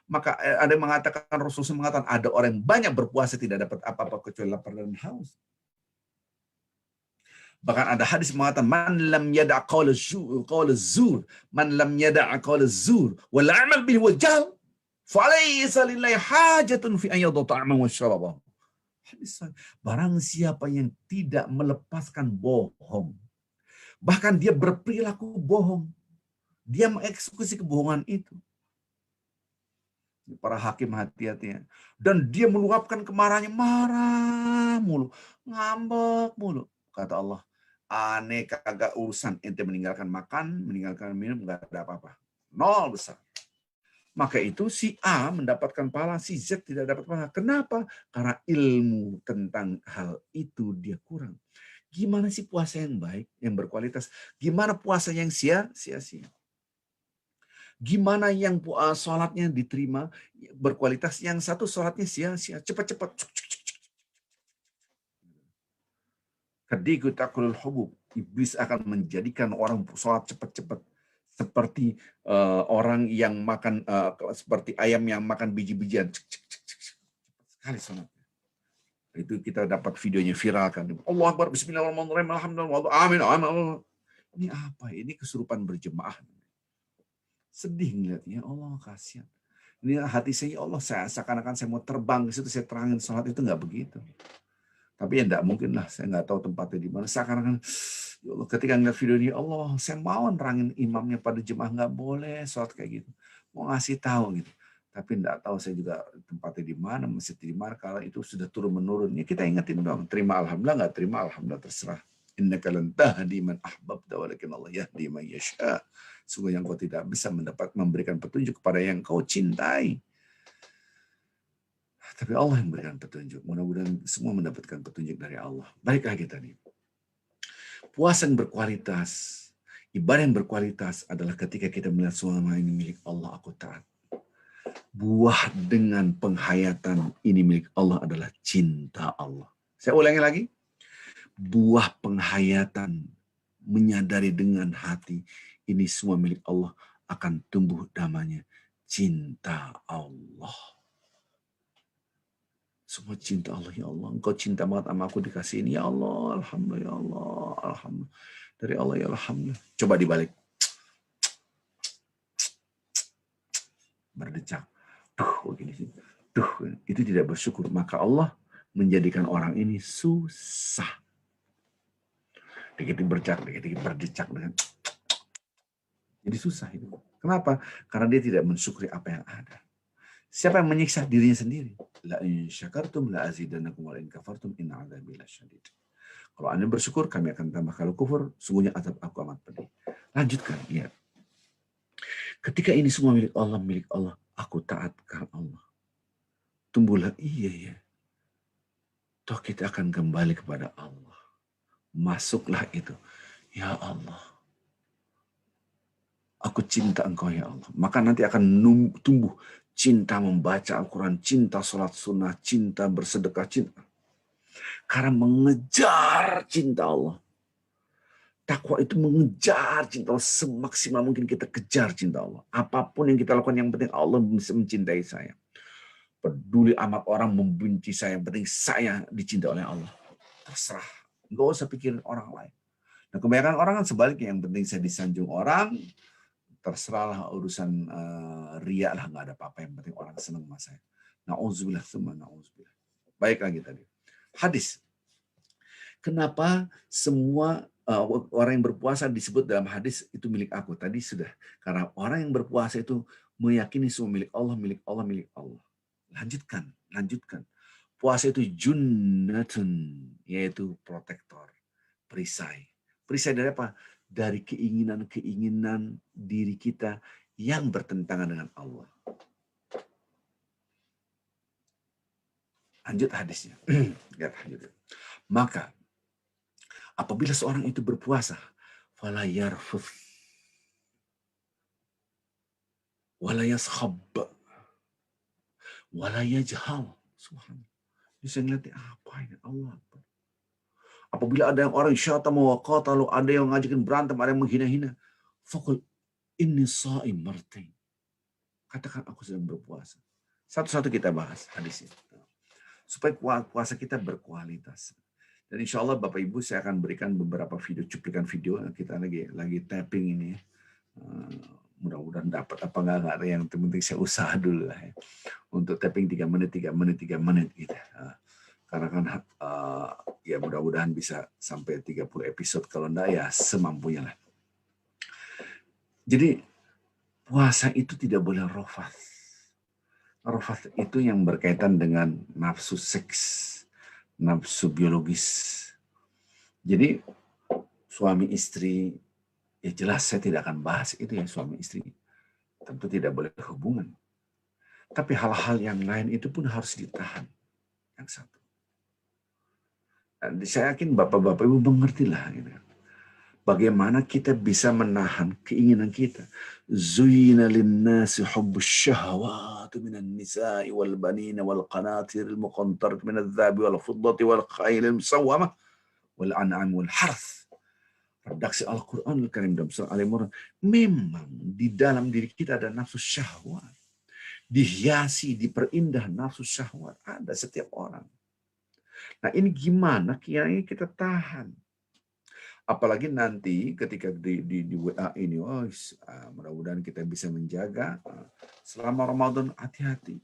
Maka ada yang mengatakan, Rasulullah mengatakan, ada orang yang banyak berpuasa tidak dapat apa-apa kecuali lapar dan haus. Bahkan ada hadis mengatakan, man lam yada' qawla zur, man lam yada' qawla zur, wal amal bihi wal jahl, falaysa lillahi hajatun fi an yadha ta'amahu wa syarabahu. Barang siapa yang tidak melepaskan bohong, bahkan dia berperilaku bohong, dia mengeksekusi kebohongan itu. Para hakim hati-hati ya. Dan dia meluapkan kemarahannya, marah mulu, ngambek mulu. Kata Allah, aneh kagak urusan ente meninggalkan makan, meninggalkan minum, nggak ada apa-apa. Nol besar. Maka itu si A mendapatkan pahala, si Z tidak dapat pahala. Kenapa? Karena ilmu tentang hal itu dia kurang. Gimana sih puasa yang baik, yang berkualitas? Gimana puasa yang sia-sia? Gimana yang sholatnya diterima, berkualitas? Yang satu sholatnya sia-sia, cepat-cepat. Kadiku takulul hubub. Iblis akan menjadikan orang sholat cepat-cepat. Seperti orang yang makan, seperti ayam yang makan biji-bijian. Sekali sholat. Itu kita dapat videonya viral kan. Allah Akbar, bismillahirrahmanirrahim, alhamdulillah, amin, amin. Ini apa? Ini kesurupan berjemaah. Sedih ngeliatnya, Allah kasihan. Ini hati saya, ya Allah, seakan-akan saya mau terbang ke situ, saya terangin sholat itu nggak begitu. Tapi ya enggak mungkin lah, saya nggak tahu tempatnya di mana. Seakan-akan, ya Allah, ketika ngeliat video ini, Allah, saya mau nerangin imamnya pada jemaah, nggak boleh sholat kayak gitu. Mau ngasih tahu gitu. Tapi enggak tahu saya juga tempatnya di mana, masjid di mana, kalau itu sudah turun-menurun. Ya kita ingetin dong, terima alhamdulillah, nggak terima alhamdulillah, terserah. Innaka lan tahdi man ahbabta walakin Allah yahdi man yasha. Sungguh yang kau tidak bisa memberikan petunjuk kepada yang kau cintai. Tapi Allah yang memberikan petunjuk. Mudah-mudahan semua mendapatkan petunjuk dari Allah. Balik lagi tadi. Puasa yang berkualitas, ibadah yang berkualitas adalah ketika kita melihat semua ini milik Allah, aku taat. Buah dengan penghayatan ini milik Allah adalah cinta Allah. Saya ulangi lagi. Buah penghayatan menyadari dengan hati ini semua milik Allah akan tumbuh namanya cinta Allah. Semua cinta Allah, ya Allah. Engkau cinta banget sama aku, dikasih ini, ya Allah. Alhamdulillah, ya Allah. Alhamdulillah. Dari Allah, ya Alhamdulillah. Coba dibalik. Berdecak. Begini sih. Itu tidak bersyukur. Maka Allah menjadikan orang ini susah. Dikit berdecak. Dengan jadi susah itu. Kenapa? Karena dia tidak mensyukuri apa yang ada. Siapa yang menyiksa dirinya sendiri? La in syakartum la azidannakum wa in kafartum inna adzabi lasyadid. Kalau Anda bersyukur, kami akan tambah. Kalau kufur, sungguhnya azab aku amat pedih. Lanjutkan, lihat. Ketika ini semua milik Allah, aku taat karena Allah. Tumbuhlah, iya ya. Toh kita akan kembali kepada Allah. Masuklah itu. Ya Allah, aku cinta Engkau ya Allah. Maka nanti akan tumbuh cinta membaca Al-Quran, cinta sholat sunnah, cinta bersedekah, cinta. Karena mengejar cinta Allah. Takwa itu mengejar cinta Allah. Semaksimal mungkin kita kejar cinta Allah. Apapun yang kita lakukan, yang penting Allah bisa mencintai saya. Peduli amat orang membenci saya, yang penting saya dicintai oleh Allah. Terserah. Nggak usah pikirin orang lain. Nah, kebanyakan orang kan sebaliknya, yang penting saya disanjung orang, terserahlah urusan riak lah, nggak ada apa-apa, yang penting orang senang sama saya. Na'udzubillah, semua na'udzubillah. Baik lagi tadi. Hadis. Kenapa semua orang yang berpuasa disebut dalam hadis itu milik aku? Tadi sudah. Karena orang yang berpuasa itu meyakini semua milik Allah, milik Allah, milik Allah. Lanjutkan. Puasa itu junnatun, yaitu protektor, perisai. Perisai dari apa? Dari keinginan-keinginan diri kita yang bertentangan dengan Allah. Lanjut hadisnya. Maka apabila seorang itu berpuasa, fala yarfuth, wala yaskhab, wala yajhal. Subhanallah. Bisa ngeliat apa ini Allah. Apabila ada yang orang syatama wa qatalu, ada yang ngajakin berantem, ada yang menghina-hina, faqul inni shaim martain. Katakan aku sedang berpuasa. Satu-satu kita bahas hadis ini. Supaya puasa kita berkualitas. Dan insya Allah Bapak Ibu saya akan berikan beberapa video, cuplikan video. Kita lagi tapping ini. Mudah-mudahan dapat apa nggak ada, yang penting saya usaha dulu lah ya. Untuk tapping 3 menit gitu. Karena kan ya mudah-mudahan bisa sampai 30 episode, kalau enggak ya semampunya lah. Jadi puasa itu tidak boleh rafat. Rafat itu yang berkaitan dengan nafsu seks, nafsu biologis. Jadi suami istri, ya jelas saya tidak akan bahas itu ya, suami istri. Tentu tidak boleh hubungan. Tapi hal-hal yang lain itu pun harus ditahan. Yang satu. Dan saya yakin Bapak-Bapak Ibu mengertilah. Gitu. Bagaimana kita bisa menahan keinginan kita. Zuyina linnasi hubbus syahwati minan nisa'i wal banina wal qanatiril muqantarati minadh dhahabi wal fiddati wal khailil musawwamah wal an'am wal harth. Redaksi Al-Quran Al-Karim dalam surah Al-Imran. Memang di dalam diri kita ada nafsu syahwat. Dihiasi, diperindah nafsu syahwat. Ada setiap orang. Nah ini gimana kiranya kita tahan. Apalagi nanti ketika di WA ini, mudah-mudahan kita bisa menjaga selama Ramadan. Hati-hati.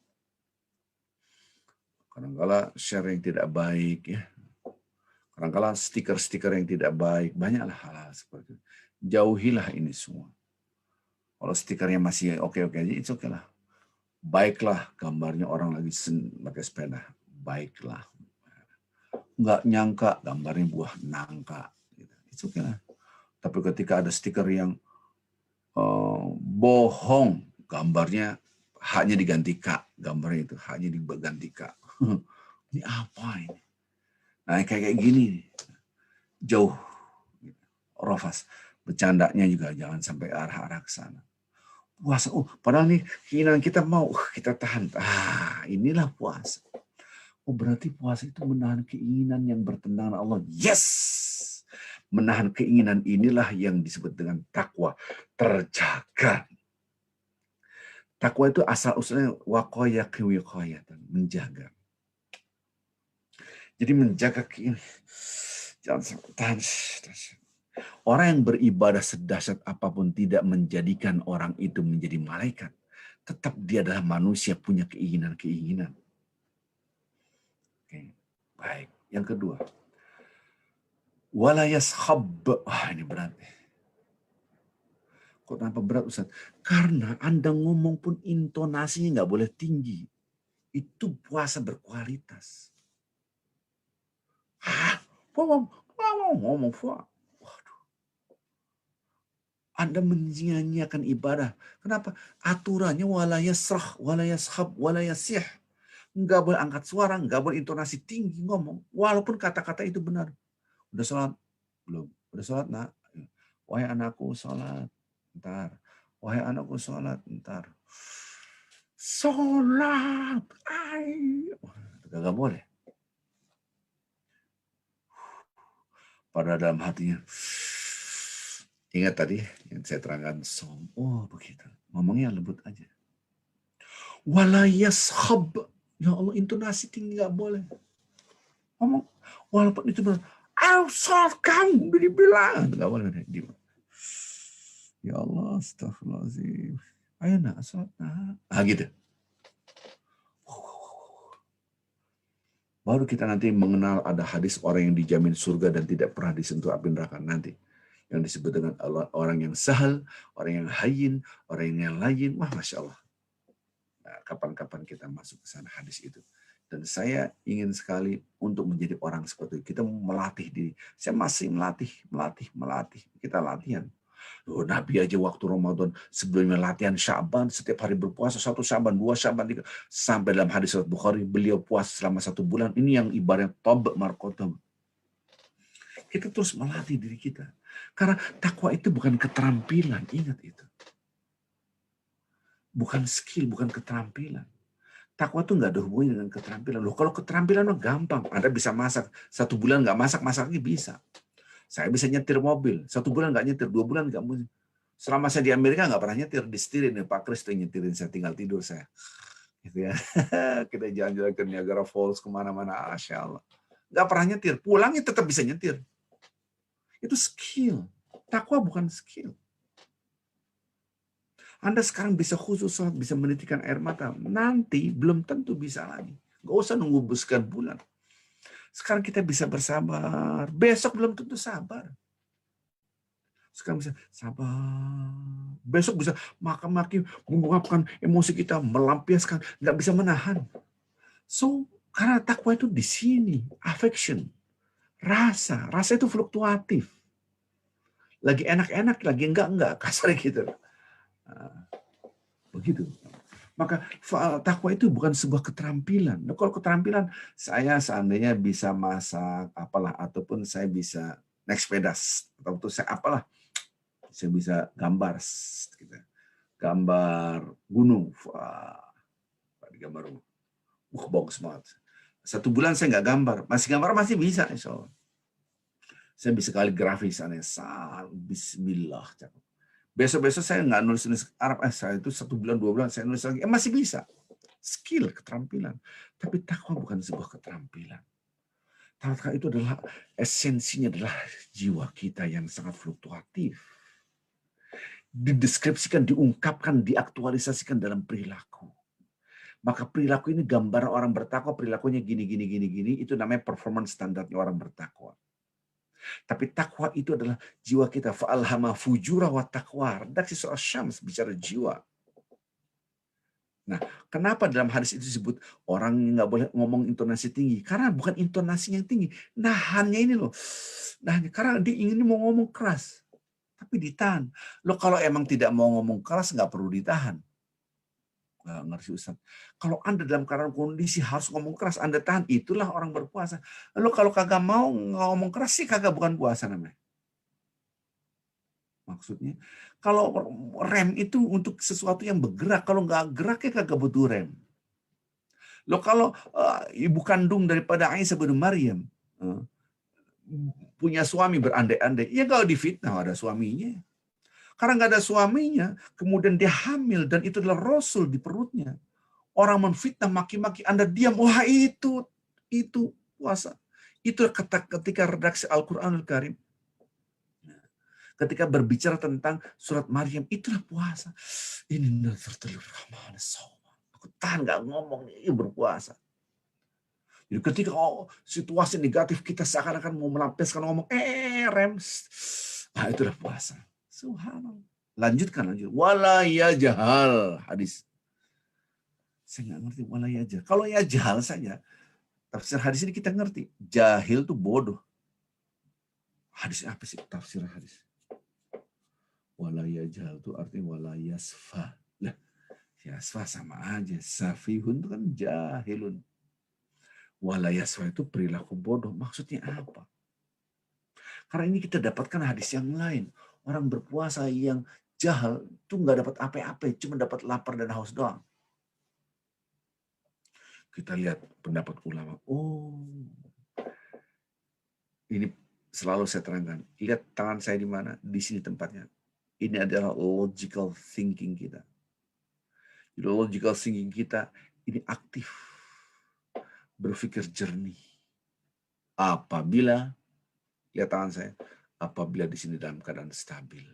Kadang-kala share yang tidak baik ya. Kadang-kala stiker-stiker yang tidak baik. Banyaklah hal-hal seperti itu. Jauhilah ini semua. Kalau stikernya masih oke-oke aja, it's okay lah. Baiklah gambarnya orang lagi pakai sepeda. Baiklah. Nggak nyangka gambarnya buah nangka. It's okay lah. Tapi ketika ada stiker yang bohong, gambarnya haknya diganti K, gambarnya itu haknya diganti K. Ini apa ini? Nah kayak gini, jauh. Rafas, bercandanya juga jangan sampai arah-arah ke sana. Puasa, padahal nih keinginan kita mau, kita tahan. Inilah puasa. Berarti puasa itu menahan keinginan yang bertentangan Allah. Yes! Menahan keinginan inilah yang disebut dengan takwa. Terjaga. Takwa itu asal-usulnya waqaya kewiqayatan. Menjaga. Jadi menjaga keinginan. Jangan tahan. Orang yang beribadah sedahsyat apapun tidak menjadikan orang itu menjadi malaikat. Tetap dia adalah manusia, punya keinginan-keinginan. Oke. Baik. Yang kedua. Wala yaskhab. Ini berat. Kok tanpa berat Ustaz? Karena Anda ngomong pun intonasinya nggak boleh tinggi. Itu puasa berkualitas. Ngomong. Waduh. Anda menyia-nyiakan ibadah. Kenapa? Aturannya wala yasrah, wala yashab, wala yasih. Nggak boleh angkat suara, nggak boleh intonasi tinggi ngomong. Walaupun kata-kata itu benar. Udah sholat? Belum. Udah sholat, nak? Wahai anakku, sholat. Ntar. Wahai anakku, sholat. Ntar. Sholat. Gak boleh. Pada dalam hatinya. Ingat tadi yang saya terangkan. Begitu. Ngomongnya lembut aja. Wala yashab. Ya Allah, intonasi tinggi gak boleh. Ngomong. Walaupun itu benar. Sholat kamu dibilang. Gak boleh. Ya Allah, astagfirullahaladzim. Ayo nak, sholat nak. Gitu. Baru kita nanti mengenal ada hadis orang yang dijamin surga dan tidak pernah disentuh api neraka nanti. Yang disebut dengan orang yang sahal, orang yang hayyin, orang yang lain. Wah, Masya Allah. Nah, kapan-kapan kita masuk ke sana hadis itu. Dan saya ingin sekali untuk menjadi orang seperti itu. Kita melatih diri. Saya masih melatih. Kita latihan. Nabi aja waktu Ramadan sebelumnya latihan Syaban, setiap hari berpuasa 1 Syaban, 2 Syaban, 3. Sampai dalam hadis riwayat Bukhari beliau puasa selama 1 bulan. Ini yang ibaratnya tob markotam. Kita terus melatih diri kita. Karena takwa itu bukan keterampilan, ingat itu. bukan skill, bukan keterampilan. Takwa itu nggak ada hubungannya dengan keterampilan. Loh, kalau keterampilan mah gampang. Anda bisa masak. 1 bulan nggak masak, masaknya bisa. Saya bisa nyetir mobil. 1 bulan nggak nyetir, 2 bulan nggak mau. Selama saya di Amerika nggak pernah nyetir, disetirin ya Pak Kris tuh nyetirin saya, tinggal tidur saya. Gitu ya. Kita jalan-jalan ke Niagara Falls, kemana-mana, Masya Allah. Nggak pernah nyetir, pulangnya tetap bisa nyetir. Itu skill. Takwa bukan skill. Anda sekarang bisa khusus sholat, bisa menitikan air mata. Nanti belum tentu bisa lagi. Nggak usah nunggu sekian bulan. Sekarang kita bisa bersabar. Besok belum tentu sabar. Sekarang bisa sabar. Besok bisa maki-maki, mengungkapkan emosi kita, melampiaskan, nggak bisa menahan. So, karena takwa itu di sini, affection, rasa itu fluktuatif. Lagi enak-enak, lagi enggak, kasar gitu. Begitu. Maka takwa itu bukan sebuah keterampilan. Nah, kalau keterampilan, saya seandainya bisa masak, apalah, ataupun saya bisa naik sepeda, atau saya apalah, saya bisa gambar, gitu. Gambar gunung, gambar gunung, bagus banget. 1 bulan saya nggak gambar, masih bisa, insya Allah. Saya bisa kaligrafis, Bismillah. Besok-besok saya nggak nulis Arab, saya itu 1 bulan, 2 bulan saya nulis lagi, masih bisa. Skill, keterampilan. Tapi takwa bukan sebuah keterampilan. Takwa itu adalah esensinya adalah jiwa kita yang sangat fluktuatif. Dideskripsikan, diungkapkan, diaktualisasikan dalam perilaku. Maka perilaku ini gambaran orang bertakwa, perilakunya gini, itu namanya performance standarnya orang bertakwa. Tapi takwa itu adalah jiwa kita. Fa'alhama fujura wa taqwa. Redaksi surah Syams bicara jiwa. Nah, kenapa dalam hadis itu disebut orang nggak boleh ngomong intonasi tinggi? Karena bukan intonasinya yang tinggi. Nahannya ini loh. Nah, karena dia ingin mau ngomong keras. Tapi ditahan. Loh, kalau emang tidak mau ngomong keras, nggak perlu ditahan. Nggak ngerti Ustaz. Kalau Anda dalam keadaan kondisi harus ngomong keras, Anda tahan, itulah orang berpuasa. Lalu kalau kagak mau ngomong keras sih kagak bukan puasa namanya. Maksudnya, kalau rem itu untuk sesuatu yang bergerak, kalau nggak gerak ya kagak butuh rem. Loh kalau ibu kandung daripada Aisyah bin Maryam punya suami berandai-andai, ya kalau difitnah ada suaminya. Karena nggak ada suaminya, kemudian dia hamil dan itu adalah Rasul di perutnya. Orang menfitnah, maki-maki, Anda diam. Wah itu puasa. Itu ketika redaksi Al-Quranul Karim. Ketika berbicara tentang surat Maryam, itulah puasa. Ini nazartul rahman. Aku tahan nggak ngomong, ini berpuasa. Jadi ketika situasi negatif kita seakan-akan mau melampiaskan ngomong, rem. Nah itulah puasa. Subhanallah. Lanjut. Wala yajhal. Hadis. Saya nggak ngerti wala yajhal. Kalau yajhal saja, tafsir hadis ini kita ngerti. Jahil itu bodoh. Hadis apa sih tafsir hadis? Wala yajhal itu artinya wala yasfa. Lah, yasfa sama aja. Safihun itu kan jahilun. Wala yasfa itu perilaku bodoh. Maksudnya apa? Karena ini kita dapatkan hadis yang lain. Orang berpuasa yang jahal itu nggak dapat apa-apa, cuma dapat lapar dan haus doang. Kita lihat pendapat ulama. Oh, ini selalu saya terangkan. Lihat tangan saya di mana? Di sini tempatnya. Ini adalah logical thinking kita. Jadi logical thinking kita ini aktif. Berpikir jernih. Apabila, lihat tangan saya, apabila di sini dalam keadaan stabil.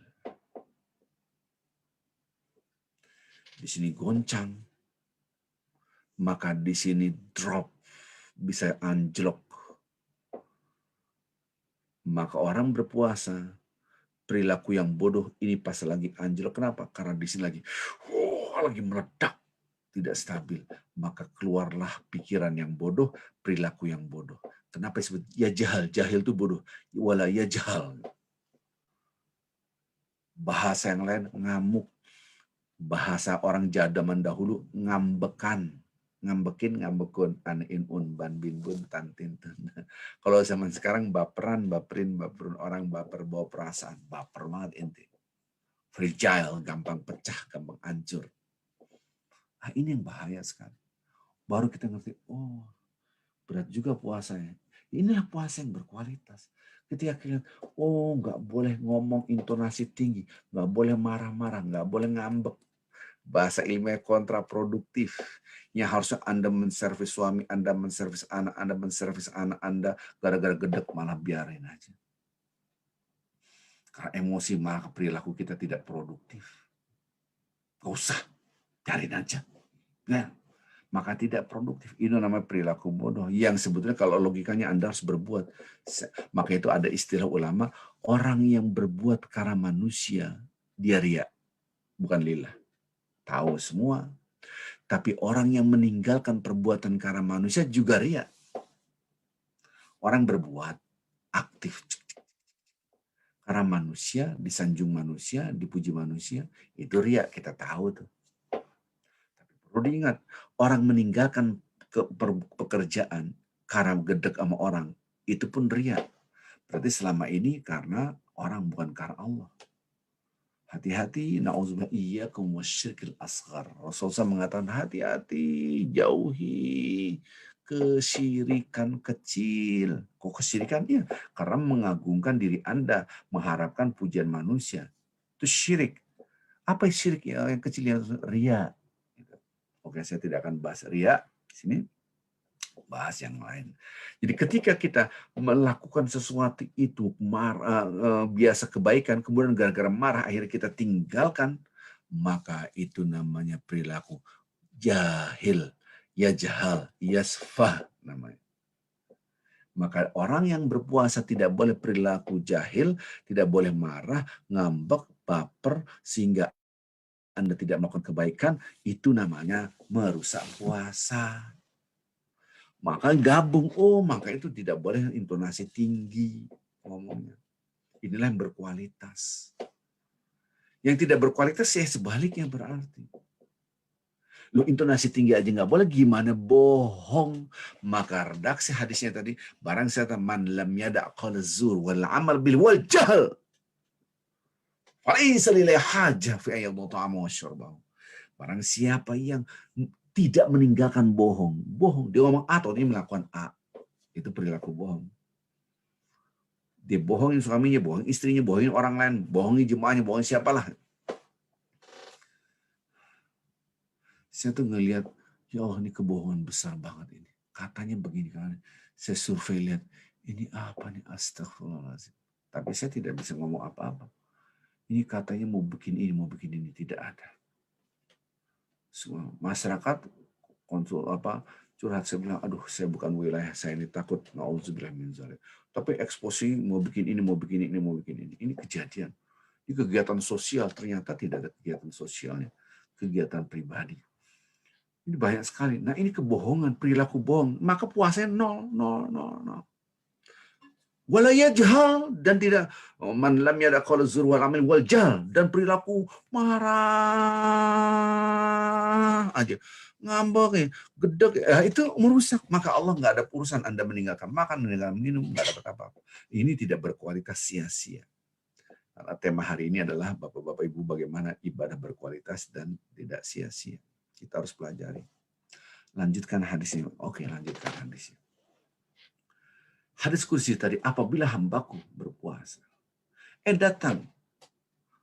Di sini goncang, maka di sini drop, bisa anjlok. Maka orang berpuasa, perilaku yang bodoh ini pas lagi anjlok. Kenapa? Karena di sini lagi meledak, tidak stabil. Maka keluarlah pikiran yang bodoh, perilaku yang bodoh. Kenapa disebut ya jahil? Jahil itu bodoh. Wala ya jahal. Bahasa yang lain ngamuk. Bahasa orang zaman dahulu ngambekan. Ngambekin, ngambekun, anin un, ban bin bun, tantin. Kalau zaman sekarang baperan, baperin, orang baper bawa perasaan, baper banget ente. Fragile, gampang pecah, gampang hancur. Nah, ini yang bahaya sekali. Baru kita ngerti, oh berat juga puasanya. Inilah puasa yang berkualitas. Ketika kita, oh nggak boleh ngomong intonasi tinggi, nggak boleh marah-marah, nggak boleh ngambek. Bahasa ilmiah kontraproduktif. Yang harusnya Anda menservis suami, Anda menservis anak Anda, gara-gara gedek malah biarin aja. Karena emosi maka perilaku kita tidak produktif. Gak usah, cariin aja. Nah, maka tidak produktif. Itu namanya perilaku bodoh. Yang sebetulnya kalau logikanya Anda harus berbuat. Maka itu ada istilah ulama, orang yang berbuat karena manusia, dia ria, bukan lillah. Tahu semua. Tapi orang yang meninggalkan perbuatan karena manusia juga ria. Orang berbuat aktif karena manusia, disanjung manusia, dipuji manusia, itu ria, kita tahu tuh. Tapi perlu diingat, orang meninggalkan pekerjaan karena gedek sama orang, itu pun ria. Berarti selama ini karena orang, bukan karena Allah. Hati-hati, na'udzubillah iyyakum wasyirkil asghar. Rasulullah mengatakan hati-hati, jauhi kesyirikan kecil. Kok kesyirikan? Ya, karena mengagungkan diri Anda, mengharapkan pujian manusia. Itu syirik. Apa syirik yang kecil, yang ria? Oke, saya tidak akan bahas ria di sini. Bahas yang lain. Jadi ketika kita melakukan sesuatu itu biasa kebaikan, kemudian gara-gara marah akhirnya kita tinggalkan, maka itu namanya perilaku jahil, yajhal, yasfah namanya. Maka orang yang berpuasa tidak boleh perilaku jahil, tidak boleh marah, ngambek, baper, sehingga Anda tidak melakukan kebaikan, itu namanya merusak puasa. Maka gabung, maka itu tidak boleh intonasi tinggi ngomongnya. Inilah yang berkualitas. Yang tidak berkualitas ya sebaliknya berarti. Lu intonasi tinggi aja nggak boleh, gimana bohong? Maka redaksi hadisnya tadi, barang siapa man lam yada' qala zur wal amal bil wal jahl. Falaisa lillahi hajah fi ayyadhu ta'amu wa syurbahu. Barang siapa yang tidak meninggalkan bohong, dia ngomong A atau dia melakukan A, itu perilaku bohong. Dia bohongin suaminya, bohongin istrinya, bohongin orang lain, bohongin jemaahnya, bohongin siapalah. Saya tuh ngelihat, ya Allah ini kebohongan besar banget ini. Katanya begini kan. Saya survei lihat, ini apa nih, astagfirullahaladzim. Tapi saya tidak bisa ngomong apa-apa. Ini katanya mau bikin ini, mau bikin ini, tidak ada. Semua masyarakat konsul curhat, saya bilang, aduh saya bukan wilayah saya ini, takut, na'udzubillah min dzalik. Tapi eksposisi mau bikin ini, mau bikin ini, mau bikin ini. Ini kejadian. Ini kegiatan sosial, ternyata tidak ada kegiatan sosialnya. Kegiatan pribadi. Ini banyak sekali. Nah ini kebohongan, perilaku bohong. Maka puasanya nol, nol, nol, nol. Wala yajhal, dan tidak man lam yada qala zur wal amal wal jahl, dan perilaku marah aja, ngambek ya, gedek ya, itu merusak. Maka Allah nggak ada urusan Anda meninggalkan makan, meninggalkan minum, nggak dapat apa-apa. Ini tidak berkualitas, sia-sia. Karena tema hari ini adalah Bapak-bapak Ibu bagaimana ibadah berkualitas dan tidak sia-sia. Kita harus pelajari. Lanjutkan hadisnya. Oke, lanjutkan hadisnya. Hadis kursi tadi, apabila hambaku berpuasa, datang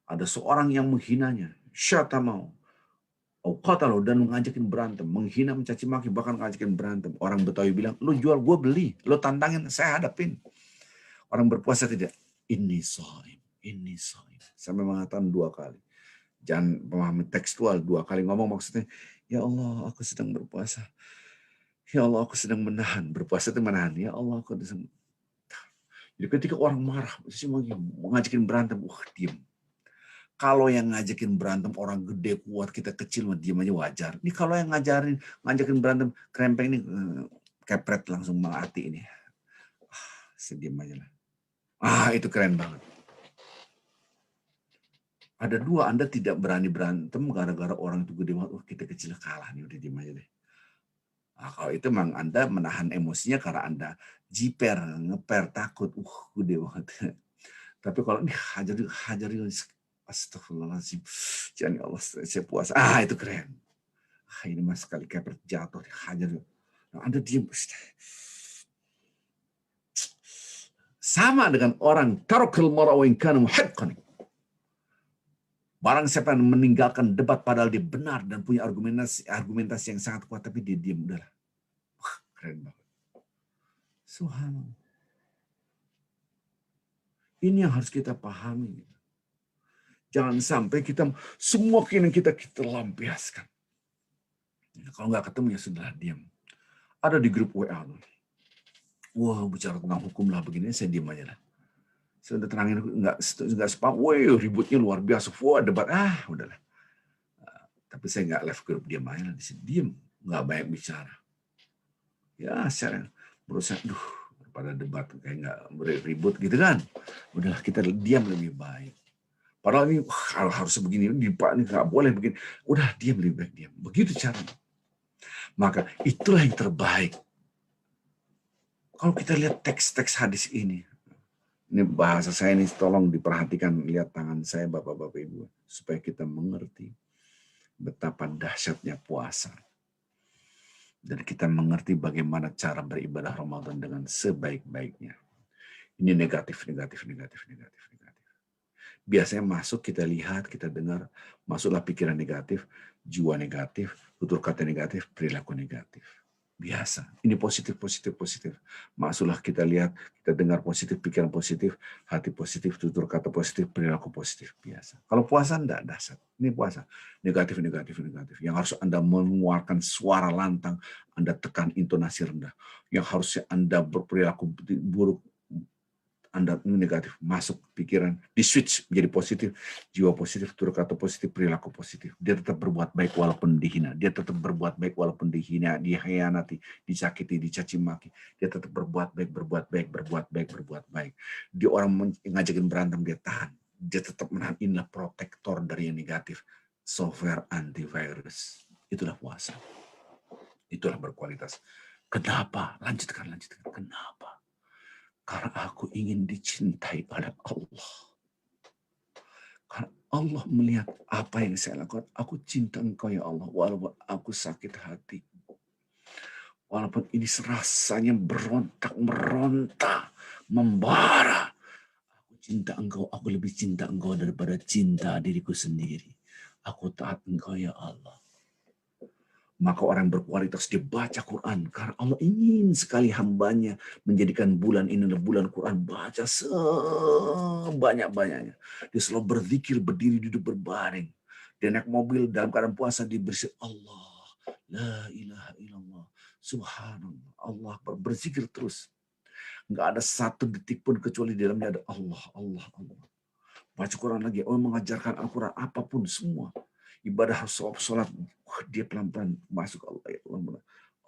ada seorang yang menghinanya, syatamau, qatalu, dan mengajakin berantem, menghina, mencaci maki, bahkan mengajakin berantem. Orang Betawi bilang, lu jual, gue beli, lu tantangin, saya hadapin. Orang berpuasa tidak, ini shaim, ini shaim. Sampai mengatakan 2 kali. Jangan memahami tekstual, 2 kali ngomong maksudnya, ya Allah, aku sedang berpuasa. Ya Allah, aku sedang menahan. Berpuasa itu menahan. Ya Allah, aku sedang. Jadi ketika orang marah, mau ngajakin berantem, diem. Kalau yang ngajakin berantem orang gede, kuat, kita kecil, diem aja wajar. Ini kalau yang ngajakin berantem, krempeng ini, kepret langsung mati ini. Sediem aja lah. Itu keren banget. Ada 2, Anda tidak berani berantem gara-gara orang itu gede banget. Kita kecil kalah nih, udah diem aja deh. Kalau itu memang Anda menahan emosinya karena Anda jiper, ngeper, takut. Gede banget. Tapi kalau ini hajar, astagfirullahaladzim. Jangan, ya Allah, saya puasa. Itu keren. Ini mas sekali kayak jatuh, hajar. Anda diam. Sama dengan orang tarakal mar'a wa in kana muhiqqan. Barang siapa yang meninggalkan debat padahal dia benar dan punya argumentasi yang sangat kuat, tapi dia diam, udahlah. Wah, keren banget. Subhanallah. Ini yang harus kita pahami. Jangan sampai kita semua keinginan kita lampiaskan. Kalau nggak ketemu ya sudah, diam. Ada di grup WA. Wah, bicara tentang hukum lah begini, saya diam aja lah. Saya udah terangin, nggak spam. Wah, ributnya luar biasa. Wah, debat. Udahlah. Tapi saya nggak live grup, diam aja lah. Diam, nggak banyak bicara. Ya, secara berusaha, pada debat kayak nggak ribut gitu kan. Udahlah, kita diam lebih baik. Padahal ini harus begini, Pak ini nggak boleh begini. Udah diam, lebih baik diam. Begitu caranya. Maka itulah yang terbaik. Kalau kita lihat teks-teks hadis ini bahasa saya ini tolong diperhatikan, lihat tangan saya Bapak-Bapak Ibu, supaya kita mengerti betapa dahsyatnya puasa. Dan kita mengerti bagaimana cara beribadah Ramadan dengan sebaik-baiknya. Ini negatif. Biasanya masuk, kita lihat, kita dengar, masuklah pikiran negatif, jiwa negatif, tutur kata negatif, perilaku negatif. Biasa. Ini positif. Masuklah, kita lihat, kita dengar positif, pikiran positif, hati positif, tutur kata positif, perilaku positif. Biasa. Kalau puasa enggak dasar. Ini puasa. Negatif. Yang harus Anda mengeluarkan suara lantang, Anda tekan intonasi rendah. Yang harusnya Anda berperilaku buruk, Anda negatif, masuk pikiran, di switch menjadi positif, jiwa positif, tutur kata positif, perilaku positif. Dia tetap berbuat baik walaupun dihina. Dia tetap berbuat baik walaupun dihina, dikhianati, disakiti, dicaci maki. Dia tetap berbuat baik. Dia orang ngajakin berantem, dia tahan. Dia tetap menahan. Inilah protektor dari yang negatif. Software antivirus. Itulah puasa. Itulah berkualitas. Kenapa? Lanjutkan. Kenapa? Karena aku ingin dicintai oleh Allah. Karena Allah melihat apa yang saya lakukan. Aku cinta Engkau ya Allah, walaupun aku sakit hati. Walaupun ini rasanya meronta, membara. Aku cinta Engkau, aku lebih cinta Engkau daripada cinta diriku sendiri. Aku taat Engkau ya Allah. Maka orang berkualitas dia baca Quran. Karena Allah ingin sekali hambanya menjadikan bulan ini adalah bulan Quran. Baca sebanyak-banyaknya. Dia selalu berzikir, berdiri, duduk, berbaring. Dia naik mobil dalam keadaan puasa, dia berzikir Allah. La ilaha illallah. Subhanallah. Allah berzikir terus. Nggak ada satu detik pun kecuali di dalamnya ada Allah. Baca Quran lagi. Allah mengajarkan Al-Quran. Apapun semua. Ibadah sholat, dia pelan-pelan masuk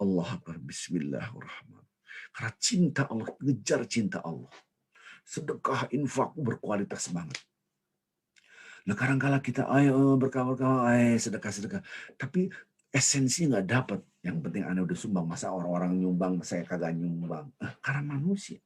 Allah Akbar, Bismillahirrahmanirrahim. Karena cinta Allah, ngejar cinta Allah. Sedekah, infak berkualitas banget. Nah, kadang-kala kita berkawal-kawal, sedekah. Tapi esensinya nggak dapat. Yang penting Anda udah sumbang. Masa orang-orang nyumbang, saya kagak nyumbang. Karena manusia.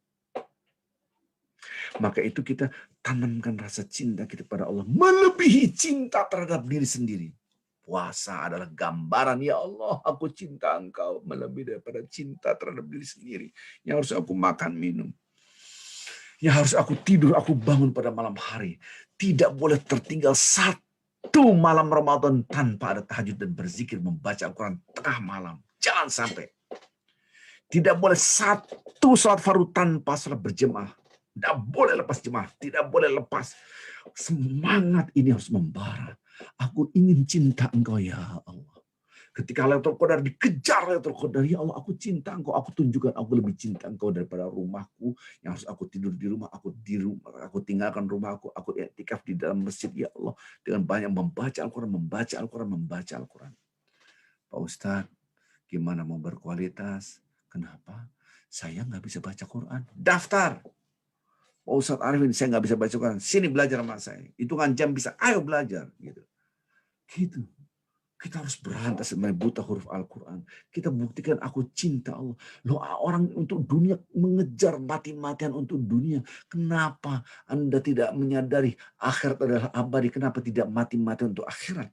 Maka itu kita tanamkan rasa cinta kita pada Allah melebihi cinta terhadap diri sendiri. Puasa adalah gambaran, ya Allah, aku cinta Engkau melebihi daripada cinta terhadap diri sendiri. Yang harus aku makan, minum. Yang harus aku tidur, aku bangun pada malam hari. Tidak boleh tertinggal satu malam Ramadan tanpa ada tahajud dan berzikir, membaca Al-Quran tengah malam. Jangan sampai. Tidak boleh satu salat fardu tanpa salat berjemaah. Tidak boleh lepas jemaah, tidak boleh lepas. Semangat ini harus membara. Aku ingin cinta Engkau ya Allah. Ketika Lailatul Qadar dikejar Lailatul Qadar, ya Allah aku cinta Engkau, aku tunjukkan aku lebih cinta Engkau daripada rumahku yang harus aku tidur di rumah, aku tinggalkan rumahku, aku i'tikaf di dalam masjid ya Allah dengan banyak membaca Al-Quran. Pak Ustadz, gimana mau berkualitas? Kenapa? Saya nggak bisa baca Quran. Daftar. Pak Ustadz Arifin, saya nggak bisa baca Quran. Sini belajar sama saya. Hitungan jam bisa. Ayo belajar. Gitu. Kita harus berantas sebenarnya buta huruf Al-Quran. Kita buktikan aku cinta Allah. Loh, orang untuk dunia mengejar mati-matian untuk dunia. Kenapa Anda tidak menyadari akhirat adalah abadi? Kenapa tidak mati-matian untuk akhirat?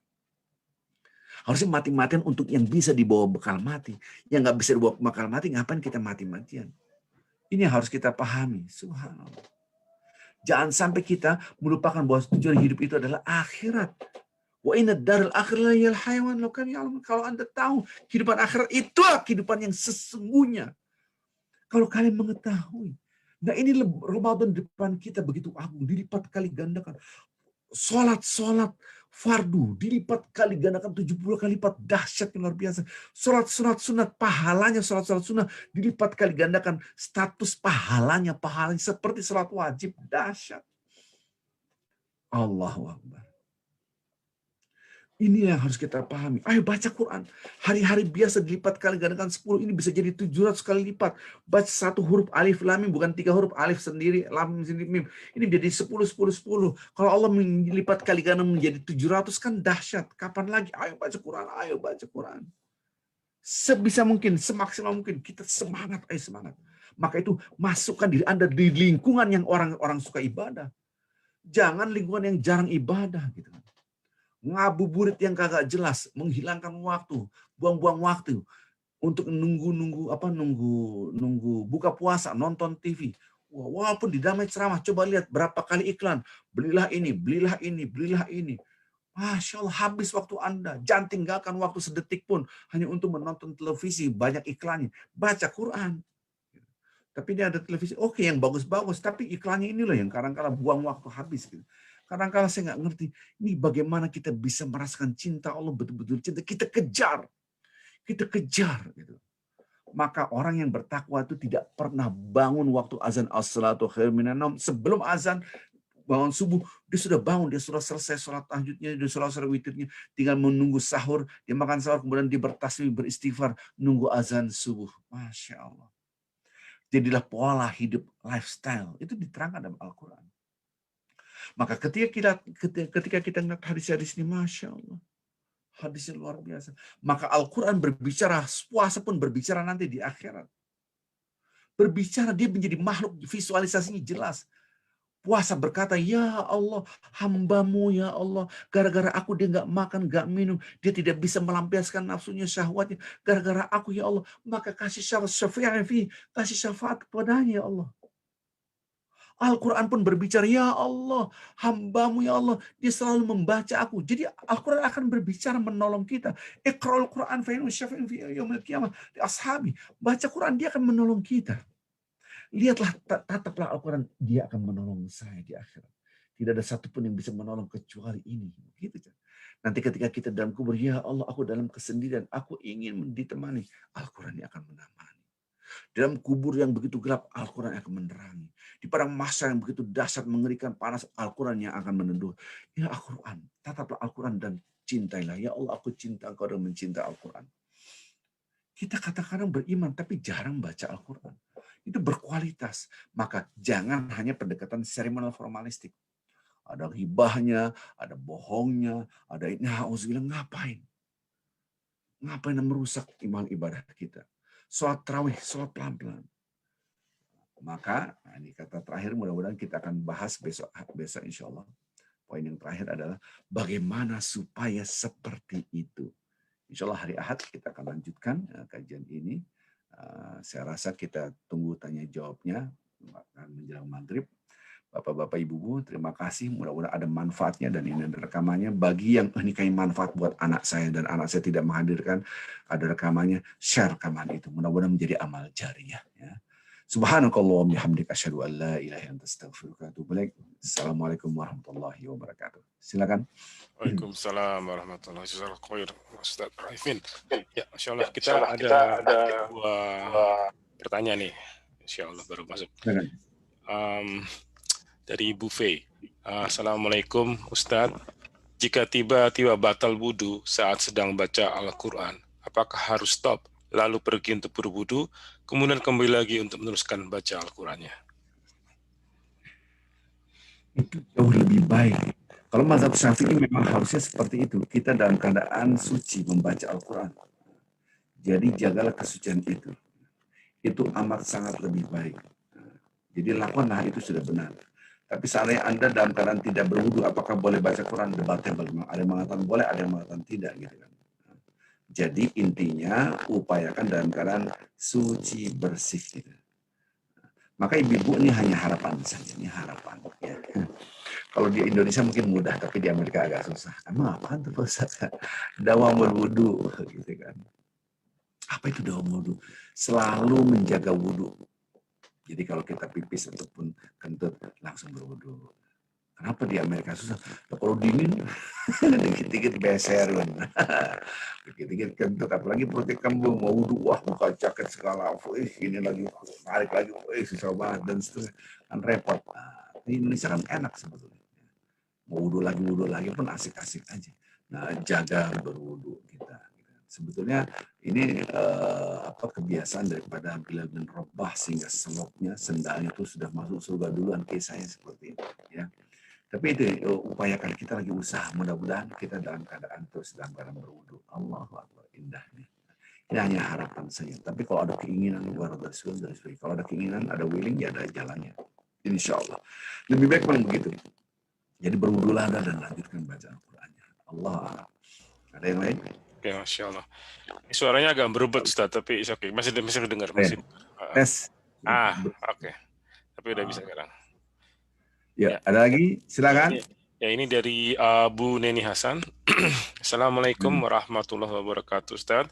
Harusnya mati-matian untuk yang bisa dibawa bekal mati. Yang nggak bisa dibawa bekal mati, ngapain kita mati-matian? Ini yang harus kita pahami. Subhanallah. Jangan sampai kita melupakan bahwa tujuan hidup itu adalah akhirat. Wa inna darul akhirah yal hayawan law kanu ya'lamun. Kalau Anda tahu kehidupan akhirat itulah kehidupan yang sesungguhnya. Kalau kalian mengetahui. Nah ini Ramadan depan kita begitu agung, dilipat kali gandakan. Salat fardu dilipat kali gandakan 70 kali lipat, dahsyat luar biasa. Salat sunat pahalanya salat sunat dilipat kali gandakan, status pahalanya seperti salat wajib, dahsyat. Allahu Akbar. Ini yang harus kita pahami. Ayo baca Quran. Hari-hari biasa dilipat kali gandakan 10, ini bisa jadi 700 kali lipat. Baca satu huruf alif lam mim, bukan 3 huruf alif sendiri, lam sendiri mim. Ini jadi 10, 10, 10. Kalau Allah melipat kali ganda menjadi 700 kan dahsyat. Kapan lagi? Ayo baca Quran, ayo baca Quran. Sebisa mungkin, semaksimal mungkin. Kita semangat, ayo semangat. Maka itu masukkan diri Anda di lingkungan yang orang-orang suka ibadah. Jangan lingkungan yang jarang ibadah gitu. Ngabuburit yang kagak jelas, menghilangkan waktu, buang-buang waktu untuk nunggu buka puasa, nonton TV. Walaupun di damai ceramah, coba lihat berapa kali iklan, belilah ini, belilah ini, belilah ini. Masya Allah, habis waktu Anda. Jangan tinggalkan waktu sedetik pun hanya untuk menonton televisi, banyak iklannya. Baca Quran. Tapi ini ada televisi, oke yang bagus-bagus, tapi iklannya ini loh yang kadang-kadang buang waktu habis gitu. Kadang-kadang saya nggak ngerti, ini bagaimana kita bisa merasakan cinta Allah, betul-betul cinta. Kita kejar gitu. Maka orang yang bertakwa itu tidak pernah bangun waktu azan as-salatu khairun minan naum. Sebelum azan bangun subuh, dia sudah bangun, dia sudah selesai sholat tahajudnya, dia sudah selesai witirnya, tinggal menunggu sahur, dia makan sahur, kemudian dia bertasbih, beristighfar, nunggu azan subuh. Masya Allah. Jadilah pola hidup lifestyle. Itu diterangkan dalam Al-Quran. Maka ketika kita melihat hadis-hadis ini, Masya Allah. Hadisnya luar biasa. Maka Al-Quran berbicara, puasa pun berbicara nanti di akhirat. Berbicara, dia menjadi makhluk, visualisasinya jelas. Puasa berkata, ya Allah, hambamu ya Allah, gara-gara aku dia nggak makan, nggak minum, dia tidak bisa melampiaskan nafsunya, syahwatnya, gara-gara aku ya Allah, maka kasih syafaat kepadanya ya Allah. Al-Quran pun berbicara, ya Allah, hambamu ya Allah, dia selalu membaca aku. Jadi Al-Quran akan berbicara menolong kita. Iqra'ul Quran fa'innahu syafi'un fi yaumil qiyamah li ashabi. Baca Quran, dia akan menolong kita. Lihatlah, tataplah Al-Quran, dia akan menolong saya di akhirat. Tidak ada satupun yang bisa menolong kecuali ini. Gitu. Nanti ketika kita dalam kubur, ya Allah, aku dalam kesendirian, aku ingin ditemani. Al-Quran yang akan menemani. Dalam kubur yang begitu gelap, Al-Quran akan menerangi. Di padang mahsyar yang begitu dahsyat, mengerikan, panas, Al-Quran yang akan meneduh. Ya Al-Quran, tataplah Al-Quran dan cintailah. Ya Allah, aku cinta Engkau dan mencinta Al-Quran. Kita kadang-kadang beriman, tapi jarang baca Al-Quran. Itu berkualitas. Maka jangan hanya pendekatan seremonial formalistik. Ada hibahnya, ada bohongnya, ada ini. Ngapain? Ngapain merusak iman ibadah kita? Sholat tarawih, sholat pelan-pelan. Maka ini kata terakhir, mudah-mudahan kita akan bahas besok insya Allah. Poin yang terakhir adalah bagaimana supaya seperti itu. Insya Allah hari Ahad kita akan lanjutkan kajian ini. Saya rasa kita tunggu tanya jawabnya menjelang maghrib. Bapak-bapak, ibu-ibu, terima kasih. Mudah-mudahan ada manfaatnya dan ini ada rekamannya. Bagi yang ini kayak manfaat buat anak saya dan anak saya tidak menghadirkan, ada rekamannya, share rekaman itu. Mudah-mudahan menjadi amal jariah. Ya. Subhanakallahumma bihamdika asyhadu an la ilaha illa anta astaghfiruka wa atubu ilaik. Assalamualaikum warahmatullahi wabarakatuh. Silakan. Waalaikumsalam warahmatullahi wabarakatuh. Ustaz Arifin. Ya, insyaallah kita ada dua pertanyaan nih. Insyaallah baru masuk. Dari Ibu Fei. Assalamualaikum Ustaz. Jika tiba-tiba batal wudu saat sedang baca Al-Quran, apakah harus stop lalu pergi untuk berwudu, kemudian kembali lagi untuk meneruskan baca Al-Qurannya? Itu jauh lebih baik. Kalau mazhab Syafi'i memang harusnya seperti itu. Kita dalam keadaan suci membaca Al-Quran. Jadi jagalah kesucian itu. Itu amat sangat lebih baik. Jadi lakukanlah, itu sudah benar. Tapi seandainya Anda dalam keadaan tidak berwudu, apakah boleh baca Quran? Debatable. Ada yang mengatakan boleh, ada yang mengatakan tidak. Gitu kan. Jadi intinya upayakan dalam keadaan suci bersih gitu. Maka ibu-ibu ini hanya harapan saja, ini harapan. Ya. Kalau di Indonesia mungkin mudah, tapi di Amerika agak susah. Emang apaan tuh Pak Ustaz? Dawamul wudu, gitu kan. Apa itu dawamul wudu? Selalu menjaga wudu. Jadi kalau kita pipis ataupun kentut, langsung berwudu. Kenapa di Amerika susah? Ya, kalau dingin, dikit-dikit beser. Dikit-dikit kentut, apalagi perutnya kembung, mau wudhu, wah buka jaket segala, ini lagi, tarik lagi, susah banget, dan seterusnya. Kan repot. Nah, di Indonesia kan enak sebetulnya. Mau wudhu lagi pun asik-asik aja. Nah, jaga berwudhu kita. Sebetulnya ini kebiasaan daripada Bilal bin Rabah sehingga selopnya, sendalnya itu sudah masuk surga duluan, kisahnya seperti itu. Ya. Tapi itu upayakan, kita lagi usaha, mudah-mudahan kita dalam keadaan terus dalam keadaan berwudu. Allahu Akbar, indahnya. Ini hanya harapan saja. Tapi kalau ada keinginan luar dari sebagainya. Kalau ada keinginan, ada willing, ya ada jalannya. Insya Allah. Lebih baik memang begitu. Jadi berwudulah dan lanjutkan bacaan Al-Qurannya. Allah. Ada yang lain? Oke, Masya Allah. Ini suaranya agak berebut, Ustaz, tapi oke. Masih dengar. Masih. Tes. Oke. Tapi udah bisa sekarang. Ya, ada lagi? Silakan. Ini dari Bu Neni Hasan. Assalamualaikum warahmatullahi wabarakatuh, Ustaz.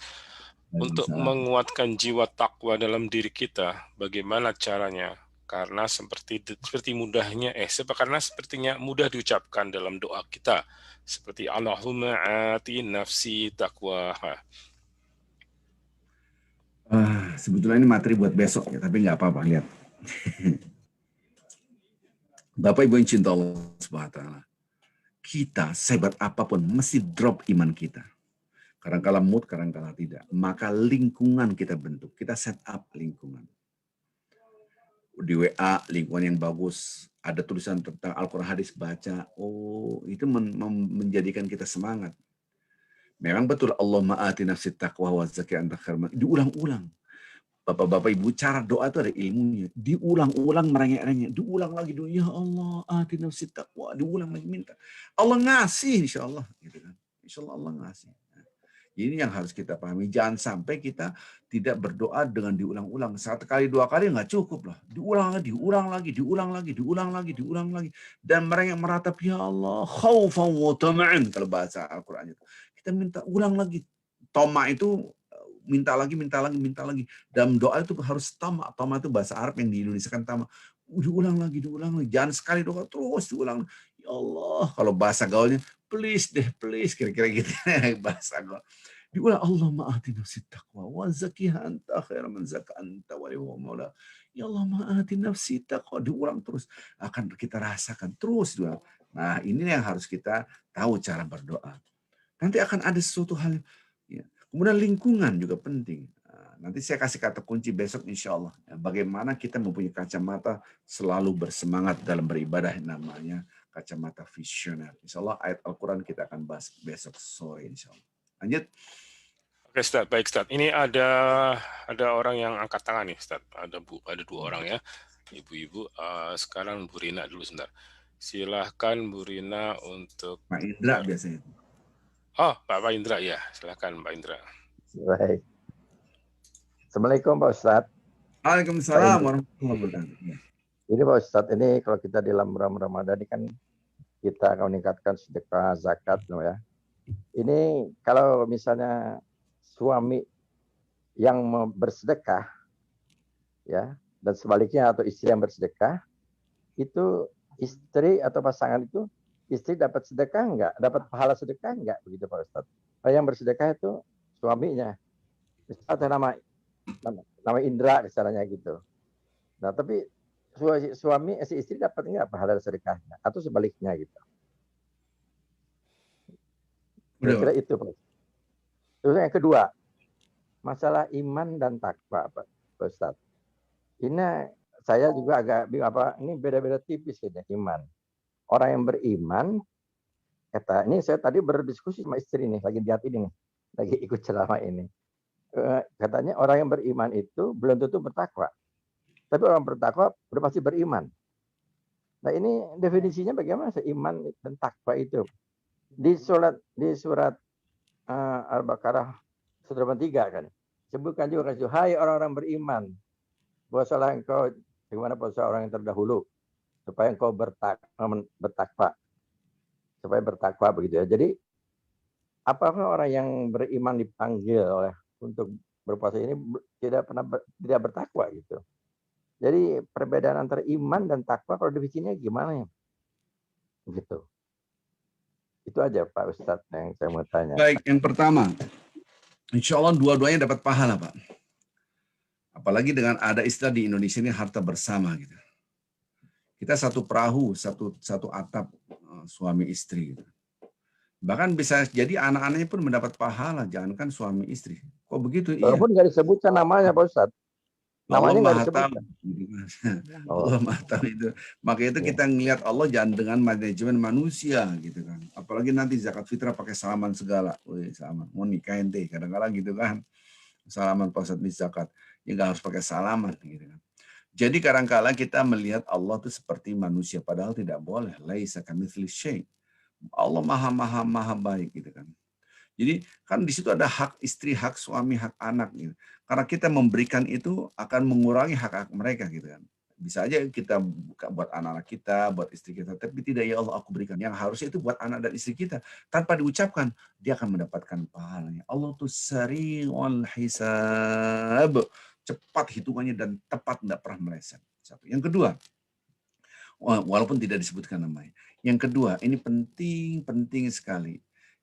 Untuk menguatkan jiwa takwa dalam diri kita, bagaimana caranya? Karena sepertinya mudah diucapkan dalam doa kita, seperti Allahumma ati nafsi taqwa. Sebetulnya ini materi buat besok ya, tapi nggak apa-apa, lihat. Bapak Ibu yang cinta Allah Subhanahu wa taala, kita sehebat apapun mesti drop iman kita. Kadang-kala mood, kadang-kala tidak. Maka lingkungan kita bentuk, kita set up lingkungan. Di WA, lingkungan yang bagus, ada tulisan tentang Al-Quran, hadis, baca. Oh, itu menjadikan kita semangat. Memang betul, Allahumma ati nafsi taqwa wa zakiyah anta khairul. Diulang-ulang. Bapak-bapak ibu, cara doa itu ada ilmunya. Diulang-ulang merengek-rengek. Diulang lagi, ya Allah, ati nafsi taqwa. Diulang lagi, minta. Allah ngasih, insya Allah. Gitu kan. Insya Allah Allah ngasih. Ini yang harus kita pahami. Jangan sampai kita tidak berdoa dengan diulang-ulang. 1 kali 2 kali nggak cukup lah. Diulang lagi. Dan mereka yang meratap, ya Allah, khaufan wa tama'an. Kalau bahasa Al-Quran itu. Kita minta ulang lagi. Toma itu minta lagi. Dalam doa itu harus tama. Tama itu bahasa Arab yang di Indonesia kan tama. Diulang lagi. Jangan sekali doa terus diulang. Ya Allah, kalau bahasa gaulnya, please, kira-kira gitu. Bahasa gaul. Diulang, Allahumma ati nafsi taqwa wa zakiyha anta khairu man zakka anta waliyuha maula. Ya Allah, ati nafsi taqwa. Diulang terus. Akan kita rasakan terus. Nah, ini yang harus kita tahu cara berdoa. Nanti akan ada sesuatu hal. Ya. Kemudian lingkungan juga penting. Nanti saya kasih kata kunci besok insya Allah. Bagaimana kita mempunyai kacamata selalu bersemangat dalam beribadah, namanya kacamata visioner. Insya Allah ayat Al-Quran kita akan bahas besok sore insya Allah. Lanjut. Oke, Ustaz. Baik, Ustaz. Ini ada orang yang angkat tangan nih, Ustaz. Ada 2 orang ya. Ibu-ibu. Sekarang Bu Rina dulu sebentar. Silahkan Bu Rina untuk... Pak Indra biasanya. Oh, Pak Indra ya. Silahkan Pak Indra. Baik. Assalamualaikum Pak Ustadz. Waalaikumsalam warahmatullahi wabarakatuh. Ini Pak Ustadz, ini kalau kita di dalam Ramadan ini kan kita akan meningkatkan sedekah zakat, ya. Ini kalau misalnya suami yang bersedekah, ya, dan sebaliknya atau istri yang bersedekah, itu istri atau pasangan itu, istri dapat sedekah enggak? Dapat pahala sedekah enggak? Begitu Pak Ustadz. Yang bersedekah itu suaminya. Misalnya nama Indra misalnya gitu. Nah, tapi si istri dapat enggak pahala sedekahnya? Atau sebaliknya gitu. Kira-kira itu Pak. Terus yang kedua, masalah iman dan takwa Pak Ustadz. Ini saya juga agak ini beda-beda tipis ini iman. Orang yang beriman, ini saya tadi berdiskusi sama istri nih, lagi lihat ini nih, lagi ikut ceramah ini. Katanya orang yang beriman itu belum tentu bertakwa. Tapi orang bertakwa udah pasti beriman. Nah ini definisinya bagaimana iman dan takwa itu? Di surat Al-Baqarah Surah 3 kan. Sebutkan juga kasih, hai orang-orang beriman, puasalah engkau bagaimana puasa orang yang terdahulu, supaya engkau bertakwa. Supaya bertakwa begitu ya. Jadi apakah orang yang beriman dipanggil oleh untuk berpuasa ini tidak bertakwa gitu. Jadi perbedaan antara iman dan takwa kalau definisinya gimana ya? Gitu. Itu aja Pak Ustadz yang saya mau tanya. Baik, yang pertama, insya Allah dua-duanya dapat pahala, Pak. Apalagi dengan ada istilah di Indonesia ini harta bersama gitu. Kita satu perahu, satu atap, suami istri gitu. Bahkan bisa jadi anak-anaknya pun mendapat pahala, jangankan suami istri. Kok begitu? Walaupun nggak disebutkan namanya Pak Ustadz. Namanya nggak disebutkan. Allah Maha Tahu itu. Maka itu kita ngelihat Allah jangan dengan manajemen manusia gitu kan. Apalagi nanti zakat fitrah pakai salaman segala. Wih, salaman. Mau nikah ente kadang-kadang gitu kan. Salaman pas saat zakat. Ya nggak harus pakai salaman gitu kan. Jadi kadang-kadang kita melihat Allah itu seperti manusia padahal tidak boleh. Laisa kamitsli syai'. Allah maha baik gitu kan. Jadi kan di situ ada hak istri, hak suami, hak anak gitu. Karena kita memberikan itu akan mengurangi hak-hak mereka gitu kan. Bisa aja kita buka buat anak-anak kita, buat istri kita, tapi tidak ya Allah aku berikan. Yang harusnya itu buat anak dan istri kita. Tanpa diucapkan, dia akan mendapatkan pahalanya. Allah tuh sari'ul hisab. Cepat hitungannya dan tepat, tidak pernah meleset. Satu. Yang kedua, walaupun tidak disebutkan namanya. Yang kedua, ini penting sekali.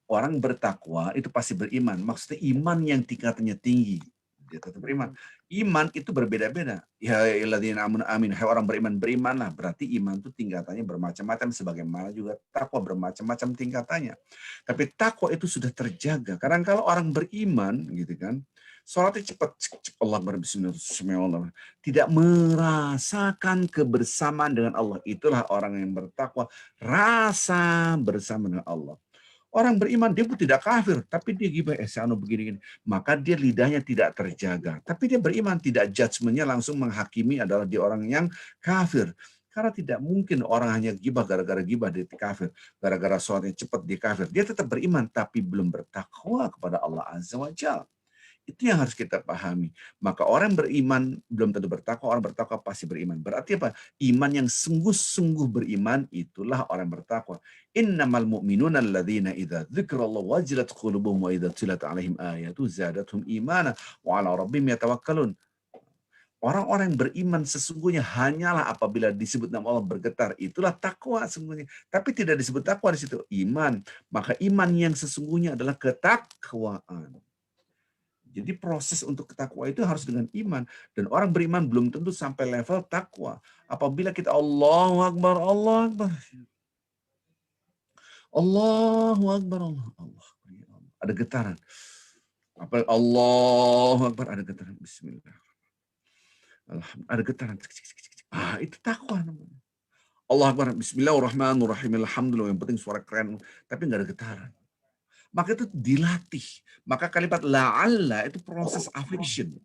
Orang bertakwa itu pasti beriman. Maksudnya iman yang tingkatannya tinggi. Dia tetap beriman. Iman itu berbeda-beda. Ya alladzina amanu amin. Hai orang beriman, berimanlah. Berarti iman itu tingkatannya bermacam-macam. Sebagaimana juga takwa bermacam-macam tingkatannya. Tapi takwa itu sudah terjaga. Karena kalau orang beriman, gitu kan, sholatnya cepat. Allah bismillah. Tidak merasakan kebersamaan dengan Allah. Itulah orang yang bertakwa. Rasa bersama dengan Allah. Orang beriman, dia pun tidak kafir, tapi dia gibah, begini-gini. Maka dia lidahnya tidak terjaga. Tapi dia beriman, tidak judgementnya langsung menghakimi adalah dia orang yang kafir. Karena tidak mungkin orang hanya gibah gara-gara gibah dia kafir. Gara-gara sholatnya cepat dia kafir. Dia tetap beriman, tapi belum bertakwa kepada Allah Azza wa Jalla. Itu yang harus kita pahami. Maka orang beriman belum tentu bertakwa, orang bertakwa pasti beriman. Berarti apa? Iman yang sungguh-sungguh beriman, itulah orang bertakwa. Innamal mu'minuna alladzina idza dzikrallahu wajilat qulubuhum wa idza tuliat 'alaihim ayatu zadatuhum imana wa 'ala rabbihim yatawakkalun. Orang-orang yang beriman sesungguhnya hanyalah apabila disebut nama Allah bergetar. Itulah takwa sesungguhnya. Tapi tidak disebut takwa di situ. Iman. Maka iman yang sesungguhnya adalah ketakwaan. Jadi proses untuk takwa itu harus dengan iman. Dan orang beriman belum tentu sampai level takwa. Apabila kita Allahu Akbar, Allahu Akbar. Allahu Akbar, Allah. Ada getaran. Apa Allahu Akbar, ada getaran. Bismillah. Ada getaran. Itu takwa namanya. Allahu Akbar, Bismillahirrahmanirrahim. Alhamdulillah, yang penting suara keren. Tapi nggak ada getaran. Maka itu dilatih. Maka kalimat la'alla itu proses affection.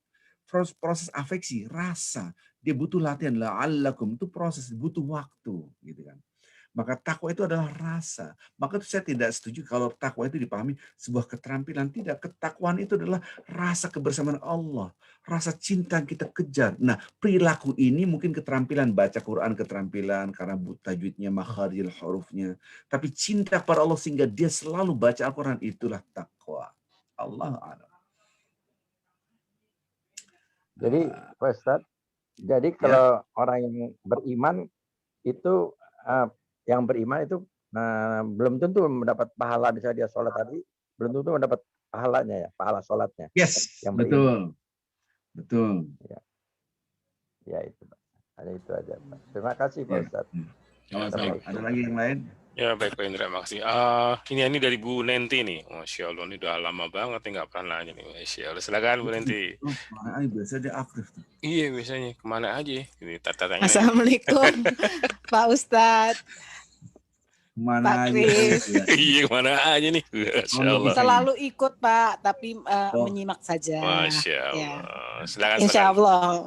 Proses afeksi, rasa. Dia butuh latihan. La'allakum itu proses, butuh waktu. Gitu kan. Maka takwa itu adalah rasa. Maka itu saya tidak setuju kalau takwa itu dipahami sebuah keterampilan. Tidak. Ketakwaan itu adalah rasa kebersamaan Allah. Rasa cinta yang kita kejar. Nah, perilaku ini mungkin keterampilan. Baca Quran keterampilan karena tajwidnya, makharijul hurufnya. Tapi cinta kepada Allah sehingga dia selalu baca Al-Quran. Itulah takwa. Allah a'lam. Jadi, Pak Ustadz, jadi kalau orang yang beriman itu yang beriman itu belum tentu mendapat pahala, misalnya dia sholat tadi, belum tentu mendapat pahalanya ya, pahala sholatnya. Yes, yang betul. Betul. Ya itu Pak. Hanya itu aja Pak. Terima kasih Pak Ustadz. Ada lagi yang lain? Ya baik Pak Indra, makasih. Ini dari Bu Nenti nih, Masya Allah, ini udah lama banget nih nggak pernah nanya nih, Masya Allah. Silakan Bu Nenti. Biasanya dia aktif tuh. Iya biasanya, kemana aja? Ini tanya. Assalamualaikum Pak Ustadz. Kemana Pak Kris. Iya kemana aja nih. Masya Allah. Selalu ikut Pak, tapi menyimak saja. Masya Allah. Ya. Silakan. Insya Allah.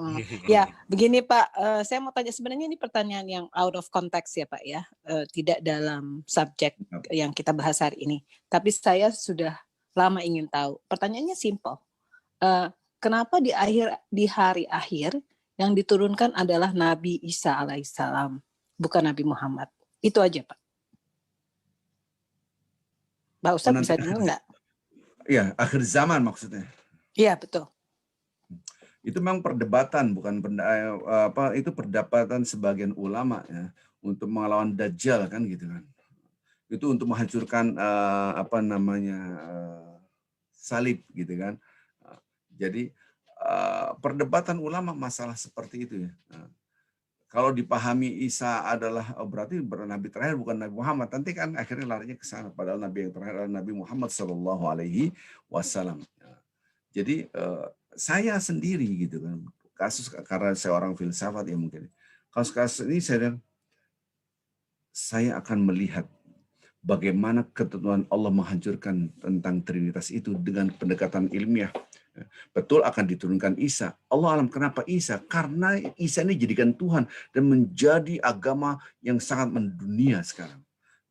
Ya, begini Pak, saya mau tanya, sebenarnya ini pertanyaan yang out of context ya Pak ya, tidak dalam subjek yang kita bahas hari ini. Tapi saya sudah lama ingin tahu. Pertanyaannya simple. Kenapa di hari akhir yang diturunkan adalah Nabi Isa alaihissalam, bukan Nabi Muhammad? Itu aja, Pak. Pak Ustadz bisa dengar nggak? Iya, akhir zaman maksudnya. Iya, betul. Itu memang perdebatan, bukan itu perdebatan sebagian ulama ya untuk melawan Dajjal kan gitu kan. Itu untuk menghancurkan salib gitu kan. Jadi perdebatan ulama masalah seperti itu ya. Kalau dipahami Isa adalah berarti Nabi terakhir bukan Nabi Muhammad, nanti kan akhirnya larinya ke sana. Padahal Nabi yang terakhir adalah Nabi Muhammad SAW. Jadi saya sendiri gitu kan, kasus karena saya orang filsafat ya mungkin. Kasus ini saya akan melihat bagaimana ketentuan Allah menghancurkan tentang Trinitas itu dengan pendekatan ilmiah. Betul akan diturunkan Isa. Allah alam kenapa Isa? Karena Isa ini jadikan Tuhan dan menjadi agama yang sangat mendunia sekarang.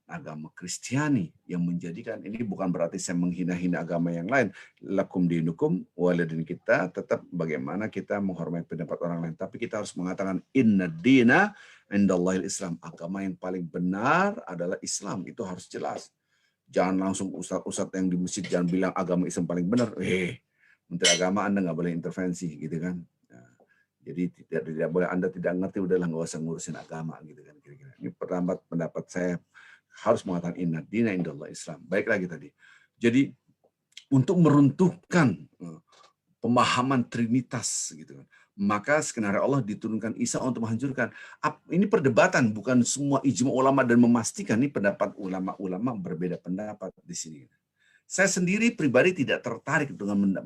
Agama Kristiani yang menjadikan, ini bukan berarti saya menghina-hina agama yang lain. Lakum dinukum walidin, kita tetap bagaimana kita menghormati pendapat orang lain. Tapi kita harus mengatakan inna dina indallahil Islam. Agama yang paling benar adalah Islam. Itu harus jelas. Jangan langsung ustadz yang di masjid jangan bilang agama Islam paling benar. Menteri Agama Anda nggak boleh intervensi gitu kan. Nah, jadi tidak boleh, Anda tidak ngerti, udahlah nggak usah ngurusin agama gitu kan kira-kira. Ini pendapat saya harus mengatakan inna dina indallah Islam. Baik lagi tadi. Jadi untuk meruntuhkan pemahaman Trinitas gitu kan, maka skenario Allah diturunkan Isa untuk menghancurkan. Ini perdebatan, bukan semua ijma ulama dan memastikan. Ini pendapat ulama-ulama berbeda pendapat di sini. Saya sendiri pribadi tidak tertarik dengan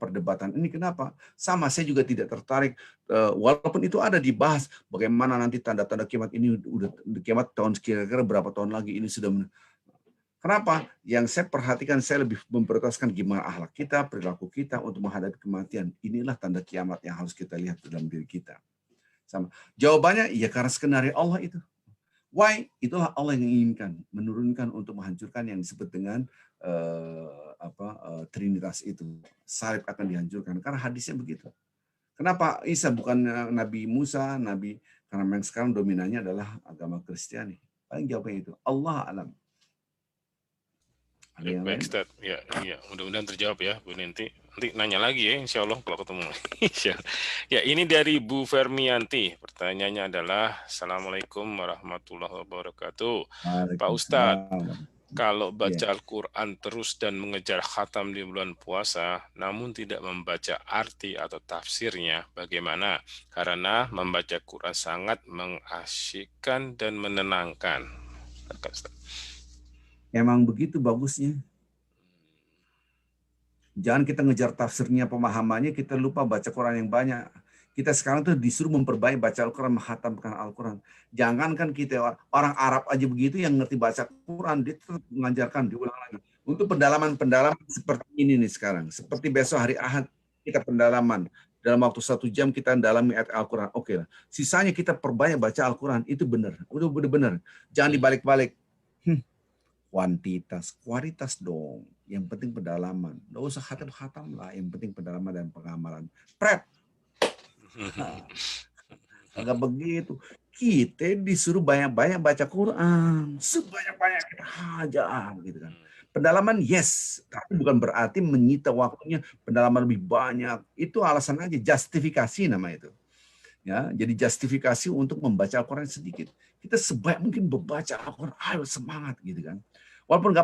perdebatan ini. Kenapa? Sama, saya juga tidak tertarik. Walaupun itu ada dibahas bagaimana nanti tanda-tanda kiamat ini, udah kiamat tahun kira-kira berapa tahun lagi ini sudah. Kenapa? Yang saya perhatikan, saya lebih memprioritaskan gimana akhlak kita, perilaku kita untuk menghadapi kematian. Inilah tanda kiamat yang harus kita lihat dalam diri kita. Sama. Jawabannya, ya karena skenario Allah itu. Why? Itulah Allah yang inginkan, menurunkan untuk menghancurkan yang disebut dengan Trinitas itu. Salib akan dihancurkan karena hadisnya begitu. Kenapa Isa bukan Nabi Musa, Nabi? Karena memang sekarang dominannya adalah agama Kristiani. Paling jawabnya itu. Allah alam. Baik, Ustaz. Ya, mudah-mudahan terjawab ya, Bu Ninti. Nanti nanya lagi ya, insya Allah kalau ketemu. Ya, ini dari Bu Fermianti. Pertanyaannya adalah, Assalamualaikum warahmatullahi wabarakatuh. Pak Ustadz, kalau baca Al-Quran terus dan mengejar khatam di bulan puasa, namun tidak membaca arti atau tafsirnya, bagaimana? Karena membaca Quran sangat mengasyikkan dan menenangkan. Emang begitu bagusnya. Jangan kita ngejar tafsirnya, pemahamannya, kita lupa baca Quran yang banyak. Kita sekarang tuh disuruh memperbaiki baca Al-Quran, menghatamkan Al-Quran. Jangankan kita, orang Arab aja begitu yang ngerti baca Quran, dia tetap mengajarkan, diulang lagi. Untuk pendalaman-pendalaman seperti ini nih sekarang. Seperti besok hari Ahad, kita pendalaman. Dalam waktu 1 jam kita dalami ayat Al-Quran. Oke lah. Sisanya kita perbanyak baca Al-Quran. Itu benar. Udah benar. Jangan dibalik-balik. Kualitas dong. Yang penting pendalaman. Nggak usah khatam-khatam lah. Yang penting pendalaman dan pengamalan. Prep. Agak begitu. Kita disuruh banyak-banyak baca Quran. Sebanyak-banyak kita hajar. Gitu kan. Pendalaman yes. Tapi bukan berarti menyita waktunya pendalaman lebih banyak. Itu alasan aja. Justifikasi nama itu. Ya, jadi justifikasi untuk membaca Al-Quran sedikit. Kita sebaik mungkin membaca Al-Quran. Ayo semangat gitu kan. Walaupun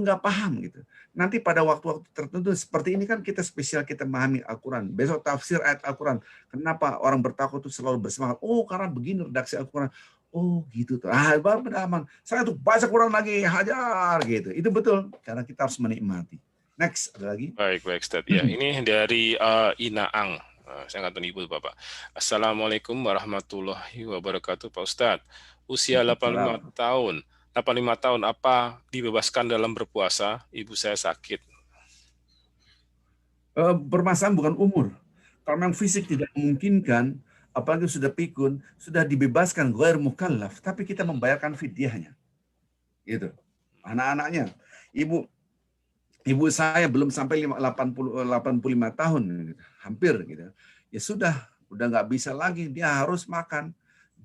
nggak paham gitu. Nanti pada waktu-waktu tertentu seperti ini kan kita spesial, kita memahami Al-Quran. Besok tafsir ayat Al-Quran. Kenapa orang bertakwa itu selalu bersemangat? Oh, karena begini redaksi Al-Quran. Oh, gitu tuh. Baru pendalaman. Saya tuh baca Quran lagi, hajar gitu. Itu betul. Karena kita harus menikmati. Next, ada lagi? Baik, Ustaz. Ya, ini dari Inaang. Saya nggak tahu ibu Bapak. Assalamualaikum warahmatullahi wabarakatuh, Pak Ustadz. Usia 85 tahun, apa dibebaskan dalam berpuasa? Ibu saya sakit. Permasalahan bukan umur. Kalau memang fisik tidak memungkinkan, apalagi sudah pikun, sudah dibebaskan ghair mukallaf, tapi kita membayarkan fidyahnya. Gitu. Anak-anaknya. Ibu Ibu saya belum sampai 85 tahun, gitu. Hampir gitu. Ya sudah nggak bisa lagi, dia harus makan.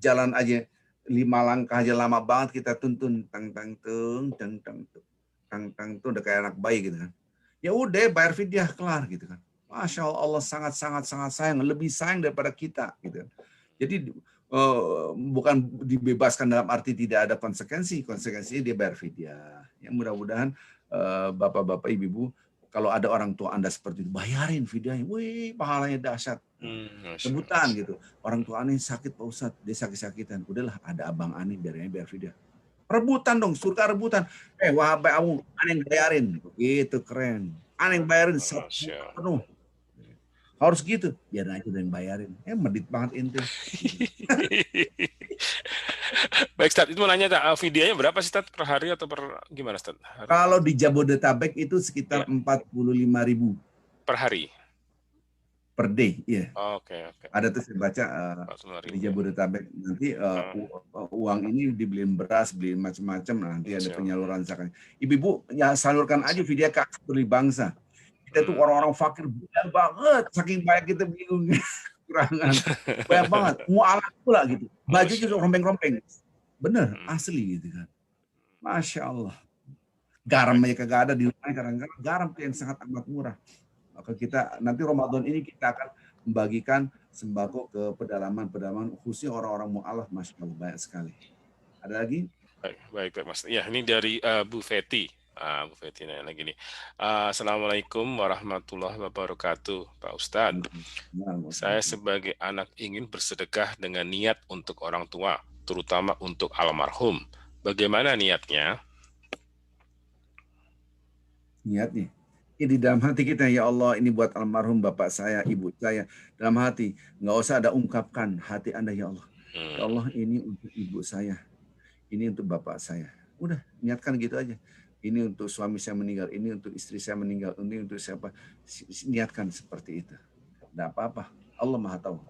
Jalan aja 5 langkah aja lama banget kita tuntun tang udah kayak anak bayi gitu kan. Ya udah bayar fidyah kelar gitu kan. Masya Allah sangat sayang, lebih sayang daripada kita gitu. Jadi bukan dibebaskan dalam arti tidak ada konsekuensinya dia bayar fidyah. Ya mudah-mudahan bapak-bapak, ibu-ibu, kalau ada orang tua Anda seperti itu, bayarin fidyahnya. Wih, pahalanya dahsyat. Rebutan gitu. Orang tua Ani sakit Pak Ustadz, dia sakit-sakitan. Udahlah, ada abang Ani biar fidyah. Rebutan dong, surga rebutan. Wahai kamu, Ani yang bayarin. Begitu keren. Ani yang bayarin satu penuh. Harus gitu, biar aja yang bayarin. Medit banget ente. Baik, Ustaz, itu mau nanya, fidyahnya berapa sih, Ustaz, per hari atau per gimana, Ustaz? Kalau di Jabodetabek itu sekitar 45.000 per hari. Per day, iya. Oke. Ada tuh saya baca di Jabodetabek nanti uang ini dibeliin beras, beliin macam-macam, nanti ada penyaluran zakat. Ibu-ibu ya salurkan aja fidyah ke peduli bangsa. Kita tuh orang-orang fakir banyak banget, saking banyak kita bingung. Kurangan. Banyak banget. Mu'alaf pula gitu. Baju juga rompeng-rompeng. Bener, asli gitu kan. Masya Allah. Garam aja kagak ada di rumahnya, kadang-kadang garam tuh yang sangat amat murah. Maka kita nanti Ramadan ini kita akan membagikan sembako ke pedalaman khususnya orang-orang mu'alaf. Masya Allah, banyak sekali. Ada lagi? Baik Mas. Ya, ini dari Bu Feti. Bu Feti nanya lagi nih. Assalamualaikum warahmatullahi wabarakatuh, Pak Ustadz. Saya sebagai anak ingin bersedekah dengan niat untuk orang tua, terutama untuk almarhum. Bagaimana niatnya? Niatnya? Di dalam hati kita, ya Allah, ini buat almarhum bapak saya, ibu saya. Dalam hati, nggak usah ada ungkapkan hati Anda, ya Allah. Ya Allah, ini untuk ibu saya, ini untuk bapak saya. Udah, niatkan gitu aja. Ini untuk suami saya meninggal, ini untuk istri saya meninggal, ini untuk siapa. Niatkan seperti itu. Tidak apa-apa. Allah Maha Tahu.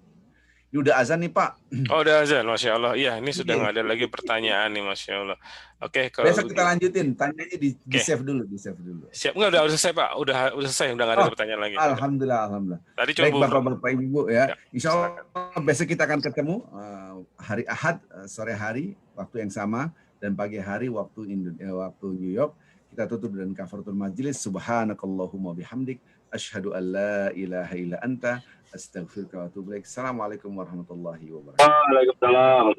Ini udah azan nih, Pak. Oh, udah azan, Masya Allah. Iya, ini sudah nggak ada lagi pertanyaan nih, Masya Allah. Oke, kalau besok kita lanjutin. Tanyanya di save dulu, Siap, nggak? Udah selesai, Pak. Udah selesai, udah nggak ada pertanyaan lagi. Alhamdulillah. Tadi baik, Bapak-bapak, Ibu ya. Insya Allah besok kita akan ketemu hari Ahad, sore hari, waktu yang sama, dan pagi hari waktu New York. Kita tutup dengan kafaratul majlis. Subhanakallahumma bihamdik, asyhadu an la ilaha illa anta, astaghfiruka wa atubu ilaik. Assalamualaikum warahmatullahi wabarakatuh. Waalaikumsalam.